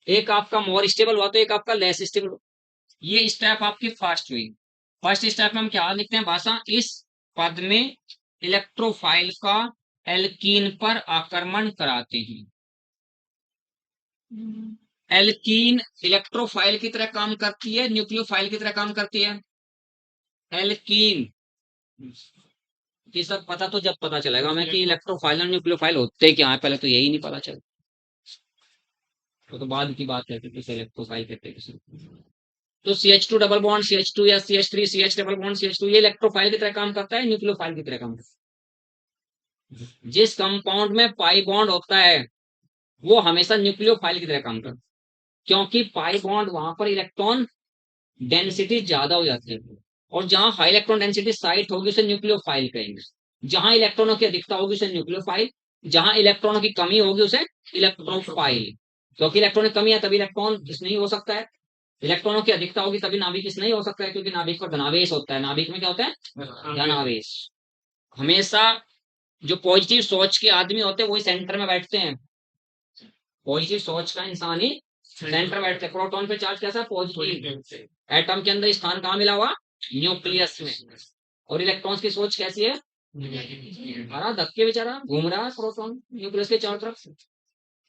एक आपका मोर स्टेबल हुआ तो एक आपका लेस स्टेबल। ये स्टेप आपकी फर्स्ट हुई। फर्स्ट स्टेप में हम क्या लिखते हैं भाषा, इस पद में इलेक्ट्रोफाइल का एल्कीन पर आक्रमण कराते हैं। एल्कीन इलेक्ट्रोफाइल की तरह काम करती है, न्यूक्लियोफाइल की तरह काम करती है। एल्कीन ये सब पता तो जब पता चलेगा हमें कि इलेक्ट्रोफाइल और न्यूक्लियोफाइल होते क्या है, पहले तो यही नहीं पता चल, तो बाद की बात है कि किसे इलेक्ट्रोफाइल कहते हैं किसे। तो CH2 डबल बॉन्ड CH2 या CH3 CH double bond CH2 ये इलेक्ट्रोफाइल की तरह काम करता है, न्यूक्लियोफाइल की तरह काम करता है। जिस कंपाउंड में पाई बॉन्ड होता है वो हमेशा न्यूक्लियोफाइल की तरह काम करता है क्योंकि पाई बॉन्ड वहां पर इलेक्ट्रॉन डेंसिटी ज्यादा हो जाती है और जहां हाई इलेक्ट्रॉन डेंसिटी साइट होगी उसे न्यूक्लियोफाइल कहेंगे। जहां इलेक्ट्रॉनों की अधिकता होगी उसे न्यूक्लियोफाइल, जहां इलेक्ट्रॉनों की कमी होगी उसे इलेक्ट्रोफाइल। क्योंकि इलेक्ट्रॉन की कमी है तभी इलेक्ट्रॉन नहीं हो सकता है, इलेक्ट्रॉनों की अधिकता होगी तभी नाभिक नहीं हो सकता है क्योंकि नाभिक पर धनावेश होता है। नाभिक में क्या होता है, धनावेश। हमेशा जो पॉजिटिव सोच के आदमी होते हैं वही सेंटर में बैठते हैं, पॉजिटिव सोच का इंसान ही सेंटर में बैठते हैं। प्रोटॉन पे चार्ज कैसा है, पॉजिटिव। एटम के अंदर स्थान कहाँ मिला हुआ, न्यूक्लियस में। और इलेक्ट्रॉन्स की सोच कैसी है, हरा धक्के बेचारा घूम रहा है प्रोटॉन न्यूक्लियस के चारों तरफ।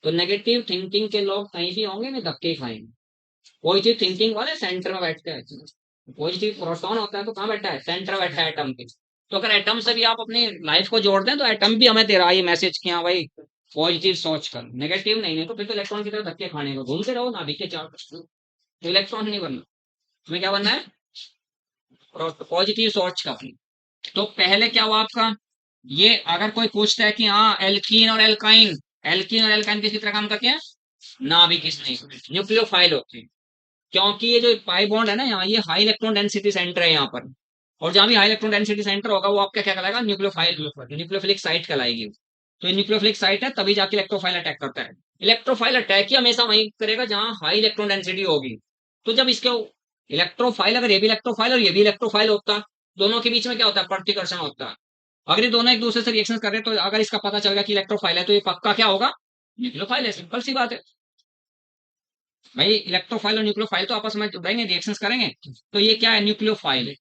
तो नेगेटिव थिंकिंग के लोग कहीं भी होंगे ना धक्के ही खाएंगे। पॉजिटिव थिंकिंग वाले सेंटर में बैठते हैं। पॉजिटिव प्रोटॉन होता है तो कहाँ बैठा है? सेंटर बैठा है एटम के। तो अगर एटम से भी आप अपनी लाइफ को जोड़ दें तो एटम भी हमें दे रहा है ये मैसेज कि हाँ भाई पॉजिटिव सोच कर, नेगेटिव नहीं तो फिर तो इलेक्ट्रॉन की तरह धक्के खाने को घूमते रहो नाभिक के चारों तरफ। तो इलेक्ट्रॉन नहीं बनना, तुम्हें क्या बनना है? पॉजिटिव सोच का। तो पहले क्या हुआ आपका, ये अगर कोई पूछता है कि हाँ एल्कीन और एल्काइन, एल्कीन और एल्काइन किसी तरह काम करते हैं? नाभिक नहीं, न्यूक्लियोफाइल होते हैं। क्योंकि ये जो पाई बॉन्ड है ना यहाँ, ये हाई इलेक्ट्रॉन डेंसिटी सेंटर है यहाँ पर। और जहां भी हाई इलेक्ट्रॉन डेंसिटी सेंटर होगा वो आपका क्या कहलाएगा? न्यूक्लियोफाइल, न्यूक्लियोफिलिक साइट कहलाएगी। तो ये न्यूक्लियोफिलिक साइट है, तभी जाके इलेक्ट्रोफाइल अटैक करता है। इलेक्ट्रोफाइल अटैक ही हमेशा वहीं करेगा जहां हाई इलेक्ट्रॉन डेंसिटी होगी। तो जब इसके इलेक्ट्रोफाइल, अगर ये भी इलेक्ट्रोफाइल और ये भी इलेक्ट्रोफाइल होता, दोनों के बीच में क्या होता है? प्रतिकर्षण होता है। अगर ये दोनों एक दूसरे से रिएक्शन कर रहे हैं तो अगर इसका पता चल गया कि इलेक्ट्रोफाइल है तो ये पक्का क्या होगा? न्यूक्लियोफाइल है। सिंपल सी बात है भाई, इलेक्ट्रोफाइल और न्यूक्लियोफाइल तो आपस में जुड़ेंगे, रिएक्शंस करेंगे। तो ये क्या है? न्यूक्लियोफाइल है।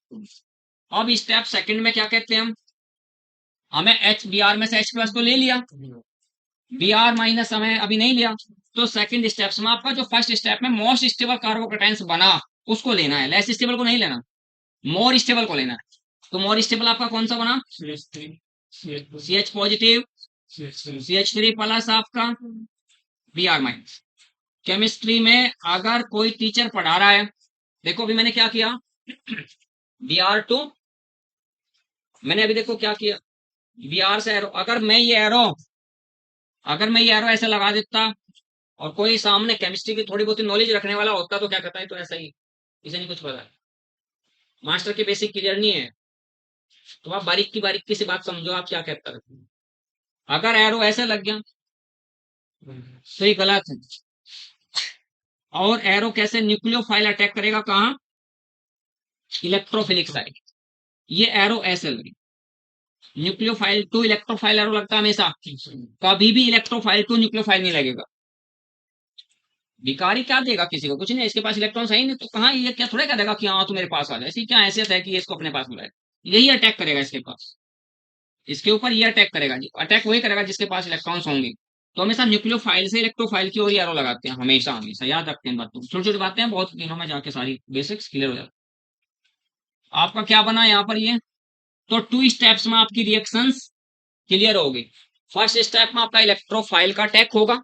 अब स्टेप सेकंड में क्या कहते हैं हम? हमें एच बी आर में से एच प्लस तो ले लिया, बी आर माइनस हमें अभी नहीं लिया। तो सेकंड स्टेप्स में आपका जो फर्स्ट स्टेप में मोस्ट स्टेबल कार्बोकेटाइंस बना उसको लेना है, लेस स्टेबल को नहीं लेना, मोर स्टेबल को लेना है। तो मोर स्टेबल आपका कौन सा बना? C H positive, C H three plus आपका बी आर माइनस। केमिस्ट्री में अगर कोई टीचर पढ़ा रहा है, देखो अभी मैंने क्या किया, बी आर टू, मैंने अभी देखो क्या किया, बी आर से एरो, अगर मैं ये एरो ऐसे लगा देता और कोई सामने केमिस्ट्री की थोड़ी बहुत नॉलेज रखने वाला होता तो क्या कहता है? तो ऐसा ही, इसे नहीं कुछ पता है, मास्टर की बेसिक क्लियर नहीं है। तो आप बारीक सी बात समझो, आप क्या कहता है? अगर एरो ऐसे लग गया तो ये गलत है। और एरो कैसे? न्यूक्लियोफाइल अटैक करेगा कहाँ? Electrophilic side. ये एरो ऐसे लगी, न्यूक्लियोफाइल टू इलेक्ट्रोफाइल एरो लगता है हमेशा, कभी भी इलेक्ट्रोफाइल टू न्यूक्लियोफाइल नहीं लगेगा। भिखारी क्या देगा किसी को? कुछ नहीं, इसके पास इलेक्ट्रॉन है ही नहीं, तो कहाँ ये क्या थोड़ा कह देगा कि हाँ तू मेरे पास आ जाए, ऐसी क्या हैसियत है कि ये इसको अपने पास बुलाए? यही अटैक करेगा इसके पास, इसके ऊपर ये अटैक करेगा जी, अटैक वही करेगा जिसके पास इलेक्ट्रॉन्स होंगे। तो हमेशा न्यूक्लियोफाइल से इलेक्ट्रोफाइल की ओर एरो लगाते हैं, हमेशा हमेशा याद रखते हैं बातों, छोटी छोटी बातें हैं, बहुत दिनों में जाके सारी बेसिक्स क्लियर हो जाती। आपका क्या बना यहाँ पर ये? तो टू स्टेप्स में आपकी रिएक्शंस क्लियर होगी। फर्स्ट स्टेप में आपका इलेक्ट्रोफाइल का अटैक होगा,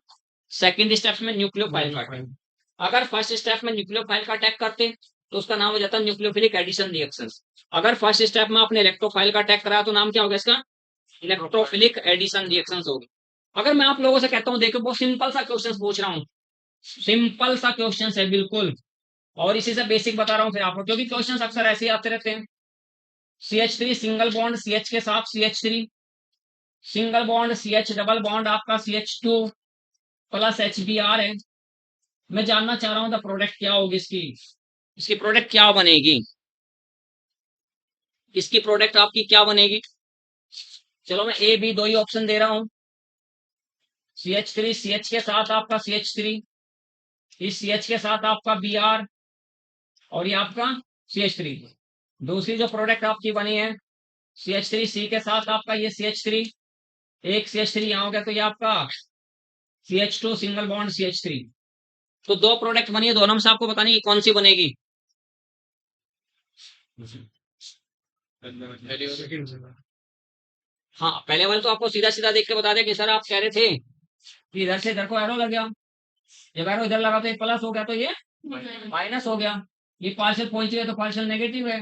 सेकंड स्टेप में न्यूक्लियोफाइल का अटैक। अगर फर्स्ट स्टेप में न्यूक्लियोफाइल का अटैक करते तो उसका नाम हो जाता है न्यूक्लियोफिलिक एडिशन रिएक्शंस। अगर फर्स्ट स्टेप में आपने इलेक्ट्रोफाइल का अटैक कराया तो नाम क्या होगा इसका? इलेक्ट्रोफिलिक एडिशन रिएक्शंस होगी। अगर मैं आप लोगों से कहता हूँ, देखो बहुत सिंपल सा क्वेश्चन पूछ रहा हूँ, सिंपल सा क्वेश्चन है बिल्कुल, और इसी से बेसिक बता रहा हूँ फिर आपको, क्योंकि क्वेश्चन अक्सर ऐसे ही आते रहते हैं। CH3 सिंगल बॉन्ड CH के साथ CH3, single bond CH, double bond आपका CH2 प्लस HBr है। मैं जानना चाह रहा हूं द प्रोडक्ट क्या होगी इसकी, इसकी प्रोडक्ट क्या बनेगी, इसकी प्रोडक्ट आपकी क्या बनेगी? चलो मैं ए बी दो ही ऑप्शन दे रहा हूं। CH3 CH के साथ आपका CH3, इस CH के साथ आपका Br, और ये आपका CH3। दूसरी जो प्रोडक्ट आपकी बनी है CH3C के साथ आपका ये CH3, एक CH3 यहाँ हो गया, तो ये आपका CH2 सिंगल बॉन्ड CH3। तो दो प्रोडक्ट बनी है, दोनों में से आपको बतानी है कौन सी बनेगी। हाँ पहले वाले तो आपको सीधा सीधा देख के बता दे कि सर आप कह रहे थे कि इधर से इधर को एरो लग गया, जब एरो इधर लगा तो ये प्लस हो गया तो ये माइनस हो गया, ये पार्शियल पॉजिटिव है तो पार्शियल नेगेटिव है,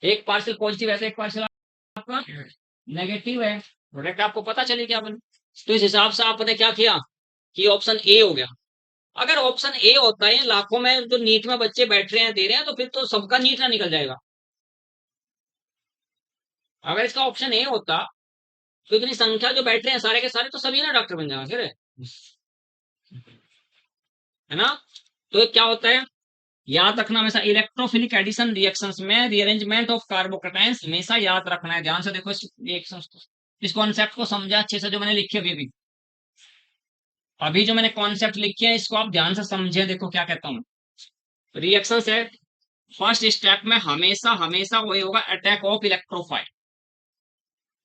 एक पार्शियल पॉजिटिव है तो एक पार्शियल आपका नेगेटिव है। प्रोडक्ट आपको पता चली क्या बनी। तो इस हिसाब से आपने क्या किया कि ऑप्शन ए हो गया। अगर ऑप्शन ए होता है, लाखों में जो नीट में बच्चे बैठ रहे हैं दे रहे हैं, तो फिर तो सबका नीट ना निकल जाएगा। अगर इसका ऑप्शन ए होता तो इतनी संख्या जो बैठ रहे हैं सारे के सारे तो सभी ना डॉक्टर बन जाएगा, है ना। तो क्या होता है, याद रखना हमेशा, इलेक्ट्रोफिलिक एडिशन रिएक्शंस में रीअरेंजमेंट ऑफ कार्बोकेटाइंस हमेशा याद रखना है। ध्यान से देखो इस रिएक्शंस को, इस कॉन्सेप्ट को समझा अच्छे से, जो मैंने लिखे अभी जो मैंने कॉन्सेप्ट लिखे हैं इसको आप ध्यान से समझे। देखो क्या कहता हूँ, रिएक्शंस है, फर्स्ट स्टेप में हमेशा हमेशा वही होगा, attack of electrophile.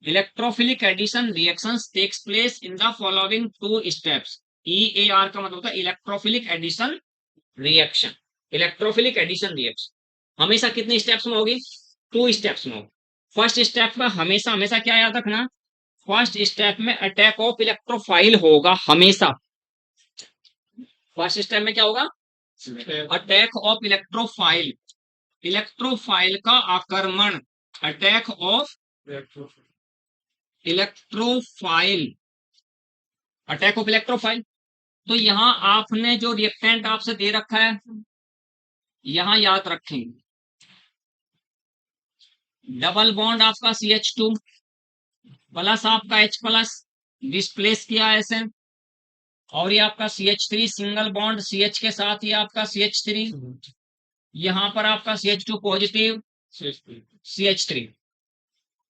Electrophilic addition reactions takes place in the following 2 steps. EAR का मतलब होता है electrophilic addition reaction. Electrophilic addition reaction हमेशा कितने स्टेप्स में होगी? 2 स्टेप्स में होगी। फर्स्ट स्टेप में हमेशा हमेशा क्या याद रखना? फर्स्ट स्टेप में अटैक ऑफ इलेक्ट्रोफाइल होगा हमेशा। फर्स्ट स्टेप में क्या होगा? Attack of electrophile. इलेक्ट्रोफाइल का आक्रमण, attack of electrophile, attack of electrophile. तो यहां आपने जो रिएक्टेंट आपसे दे रखा है यहां याद रखेंगे, डबल बॉन्ड आपका CH2 प्लस आपका H प्लस डिस्प्लेस किया ऐसे, और ये आपका CH3 सिंगल बॉन्ड CH के साथ ये आपका CH3, यहां पर आपका CH2 पॉजिटिव CH3,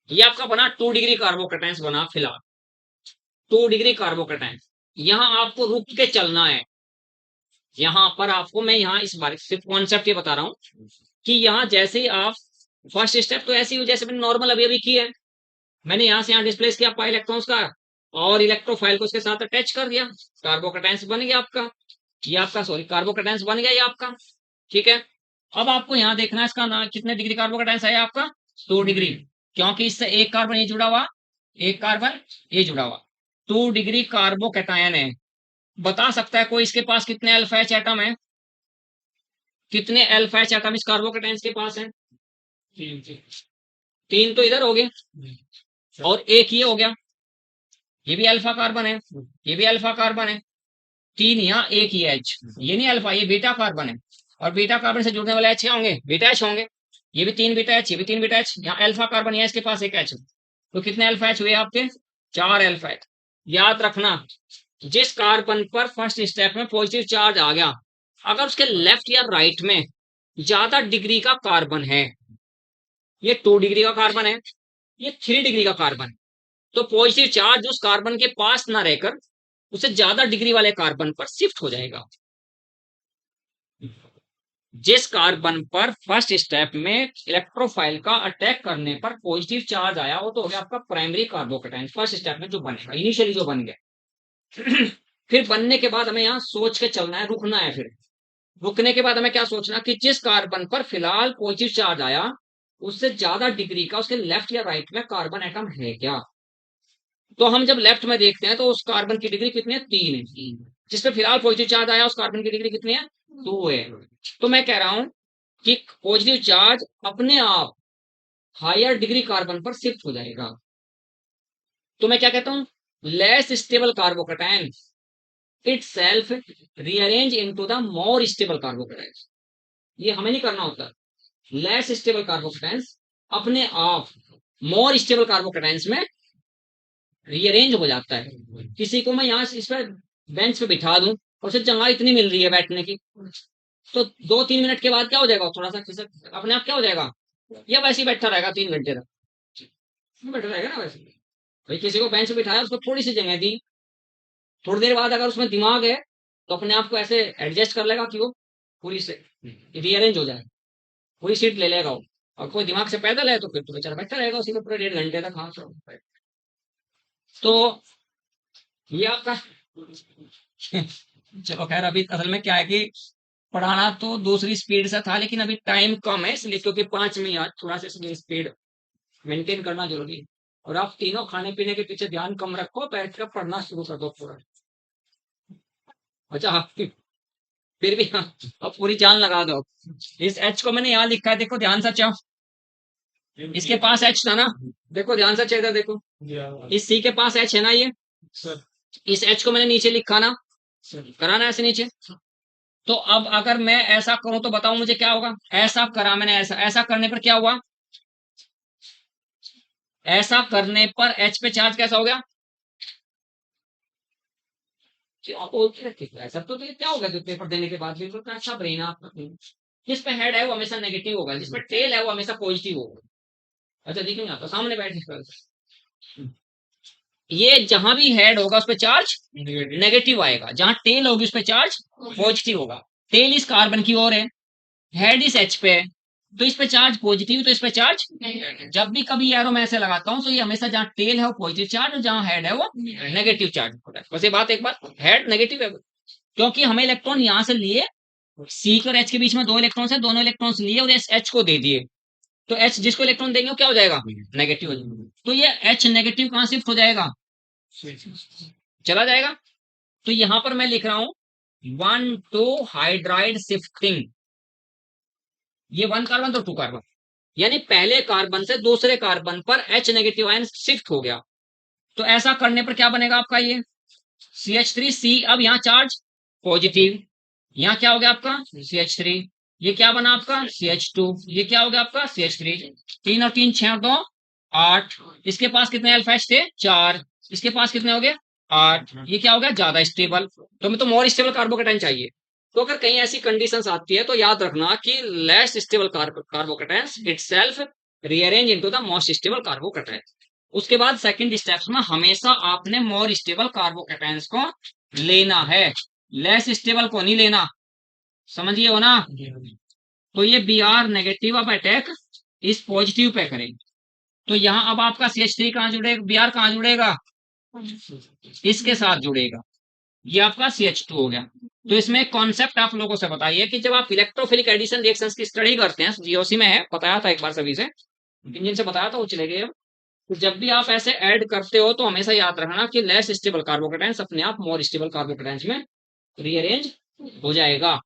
ये आपका बना 2 डिग्री कार्बोकैटायंस बना फिलहाल 2 डिग्री कार्बोकैटायंस। यहां आपको रुक के चलना है। यहां पर आपको मैं यहां इस बार सिर्फ कॉन्सेप्ट ये बता रहा हूं कि यहां जैसे ही आप फर्स्ट स्टेप तो ऐसे ही जैसे मैंने नॉर्मल अभी अभी की है, मैंने यहां से यहां डिस्प्लेस किया आपका इलेक्ट्रॉन्स का और इलेक्ट्रोफाइल को उसके साथ अटैच कर दिया, कार्बोकैटायंस बन गया आपका, ये आपका सॉरी कार्बोकैटायंस बन गया ये आपका। ठीक है, अब आपको यहां देखना है इसका ना कितने डिग्री कार्बोकैटायंस है आपका 2 डिग्री, क्योंकि इससे एक कार्बन ये जुड़ा हुआ, एक कार्बन ये जुड़ा हुआ, 2 डिग्री कार्बोकैटायन है। बता सकता है कोई इसके पास कितने अल्फा एच एटम है? कितने अल्फा एच एटम इस कार्बोकैटायंस के पास है? 3 तो इधर हो गए और एक ये हो गया, ये भी अल्फा कार्बन है, ये भी अल्फा कार्बन है, 3 यहाँ एक ही एच, ये नहीं अल्फा, ये बीटा कार्बन है, और बीटा कार्बन से जुड़ने वाले एच होंगे बीटा एच होंगे, ये भी 3 बीटा एच, ये भी 3 बीटा एच, यहाँ अल्फा कार्बन है इसके पास एक एच, तो कितने अल्फा एच हुए आपके? 4 अल्फा एच। याद रखना जिस कार्बन पर फर्स्ट स्टेप में पॉजिटिव चार्ज आ गया, अगर उसके लेफ्ट या राइट में ज्यादा डिग्री का कार्बन है, ये 2 डिग्री का कार्बन है, ये 3 डिग्री का कार्बन है, तो पॉजिटिव चार्ज उस कार्बन के पास ना रहकर उसे ज्यादा डिग्री वाले कार्बन पर शिफ्ट हो जाएगा। जिस कार्बन पर फर्स्ट स्टेप में इलेक्ट्रोफाइल का अटैक करने पर पॉजिटिव चार्ज आया वो तो हो गया आपका प्राइमरी कार्बोकैटायन, फर्स्ट स्टेप में जो बनेगा इनिशियली जो बन गया। फिर बनने के बाद हमें यहाँ सोच के चलना है, रुकना है। फिर रुकने के बाद हमें क्या सोचना कि जिस कार्बन पर फिलहाल पॉजिटिव चार्ज आया उससे ज्यादा डिग्री का उसके लेफ्ट या राइट में कार्बन एटम है क्या? तो हम जब लेफ्ट में देखते हैं तो उस कार्बन की डिग्री कितनी है? 3 है। जिसपे फिलहाल पॉजिटिव चार्ज आया उस कार्बन की डिग्री कितनी है? 2 है। तो मैं कह रहा हूं कि पॉजिटिव चार्ज अपने आप हायर डिग्री कार्बन पर शिफ्ट हो जाएगा। तो मैं क्या कहता हूं? Less stable carbocation itself rearrange into the more stable carbocations। ये हमें नहीं करना होता। लेस स्टेबल कार्बोकैटायंस अपने आप मोर स्टेबल कार्बोकैटायंस में रीअरेंज हो जाता है। किसी को मैं यहाँ इस पर बेंच पे बिठा दूं और उसे जगह इतनी मिल रही है बैठने की, तो 2-3 मिनट के बाद क्या हो जाएगा? थोड़ा सा खिसक अपने आप क्या हो जाएगा, या वैसे ही बैठा रहेगा 3 घंटे तक बैठा रहेगा ना वैसे। भाई किसी को बेंच पे बिठाया उसको थोड़ी सी जगह दी, थोड़ी देर बाद अगर उसमें दिमाग है तो अपने आप को ऐसे एडजस्ट कर लेगा कि वो पूरी से रीअरेंज हो जाए, पूरी सीट ले लेगा वो। और कोई दिमाग से पैदल है तो फिर तो बेचारा बैठा रहेगा उसी में पूरे 1.5 घंटे तक। हाँ तो ये आपका चलो खैर, अभी असल में क्या है कि पढ़ाना तो दूसरी स्पीड से था लेकिन अभी टाइम कम है इसलिए, क्योंकि 5 में आज थोड़ा सा स्पीड मेंटेन करना जरूरी है। और आप तीनों खाने पीने के पीछे ध्यान कम रखो, बैठ कर पढ़ना शुरू कर दो पूरा। अच्छा फिर भी हाँ, अब पूरी जान लगा दो। इस एच को मैंने यहाँ लिखा है, देखो ध्यान से चाहो, इसके पास एच था ना, देखो ध्यान से चेहरा देखो, इस सी के पास एच है ना, ये इस एच को मैंने नीचे लिखा ना, कराना ऐसे नीचे। तो अब अगर मैं ऐसा करूं तो बताओ मुझे क्या होगा? ऐसा करा मैंने, ऐसा ऐसा करने पर क्या हुआ? ऐसा करने पर एच पे चार्ज कैसा हो गया? ऐसा तो क्या होगा पेपर देने के बाद भी? तो अच्छा ब्रेन आपका, जिस पे हेड है वो हमेशा नेगेटिव होगा, जिस पे टेल है वो हमेशा पॉजिटिव होगा। अच्छा दिख नहीं आता, सामने बैठ, ये जहां भी हेड होगा उस पर चार्ज नेगेटिव आएगा, जहां टेल होगी उस पर चार्ज पॉजिटिव होगा। टेल इस कार्बन की ओर है, हेड इस एच पे है, तो इस पे चार्ज पॉजिटिव, तो इस पे चार्ज। जब भी कभी एरो मैं ऐसे लगाता हूँ तो ये हमेशा जहाँ टेल है वो पॉजिटिव चार्ज और जहाँ हेड है वो नेगेटिव चार्ज होता है। बस ये बात एक बार, हेड नेगेटिव है क्योंकि हमें इलेक्ट्रॉन यहाँ से लिए, सी और एच के बीच में 2 इलेक्ट्रॉन्स है, दोनों इलेक्ट्रॉन्स लिए और एच को दे दिए, तो एच जिसको इलेक्ट्रॉन देंगे वो क्या हो जाएगा, नेगेटिव हो जाएगा। तो ये एच नेगेटिव कहाँ शिफ्ट हो जाएगा, चला जाएगा। तो यहां पर मैं लिख रहा हूं 1 2 हाइड्राइड शिफ्टिंग, ये 1 कार्बन तो 2 कार्बन, यानी पहले कार्बन से दूसरे कार्बन पर एच नेगेटिव आयन शिफ्ट हो गया। तो ऐसा करने पर क्या बनेगा आपका, ये CH3C, अब यहाँ चार्ज पॉजिटिव, यहाँ क्या हो गया आपका CH3, ये क्या बना आपका CH2, ये क्या हो गया आपका CH3, 3 और 3 6 और 2 8, इसके पास कितने अल्फा एच थे 4, इसके पास कितने हो गए 8, ये क्या हो गया ज्यादा स्टेबल, तो मैं तो मोर स्टेबल कार्बोकेटाइन चाहिए। तो अगर कहीं ऐसी कंडीशंस आती है तो याद रखना कि less stable carbocations itself rearrange into the most stable carbocation. उसके बाद सेकंड स्टेप्स में हमेशा आपने मोर स्टेबल कार्बोकेटाइंस को लेना है, लेस स्टेबल को नहीं लेना, समझिए हो ना। तो ये Br नेगेटिव अब अटैक इस पॉजिटिव पे करेंगे, तो यहाँ अब आपका CH3 कहाँ जुड़ेगा, Br कहाँ जुड़ेगा, इसके साथ जुड़ेगा, ये आपका CH2 हो गया। तो इसमें एक कॉन्सेप्ट आप लोगों से बताइए कि जब आप इलेक्ट्रोफिलिक एडिशन रिएक्शंस की स्टडी करते हैं, जीओसी में है, बताया था एक बार सभी से, जिन से बताया था वो चले गए। तो जब भी आप ऐसे ऐड करते हो तो हमेशा याद रखना कि लेस स्टेबल कार्बोकेटाइंस अपने आप मोर स्टेबल कार्बोकेटाइंस में रीअरेंज हो जाएगा।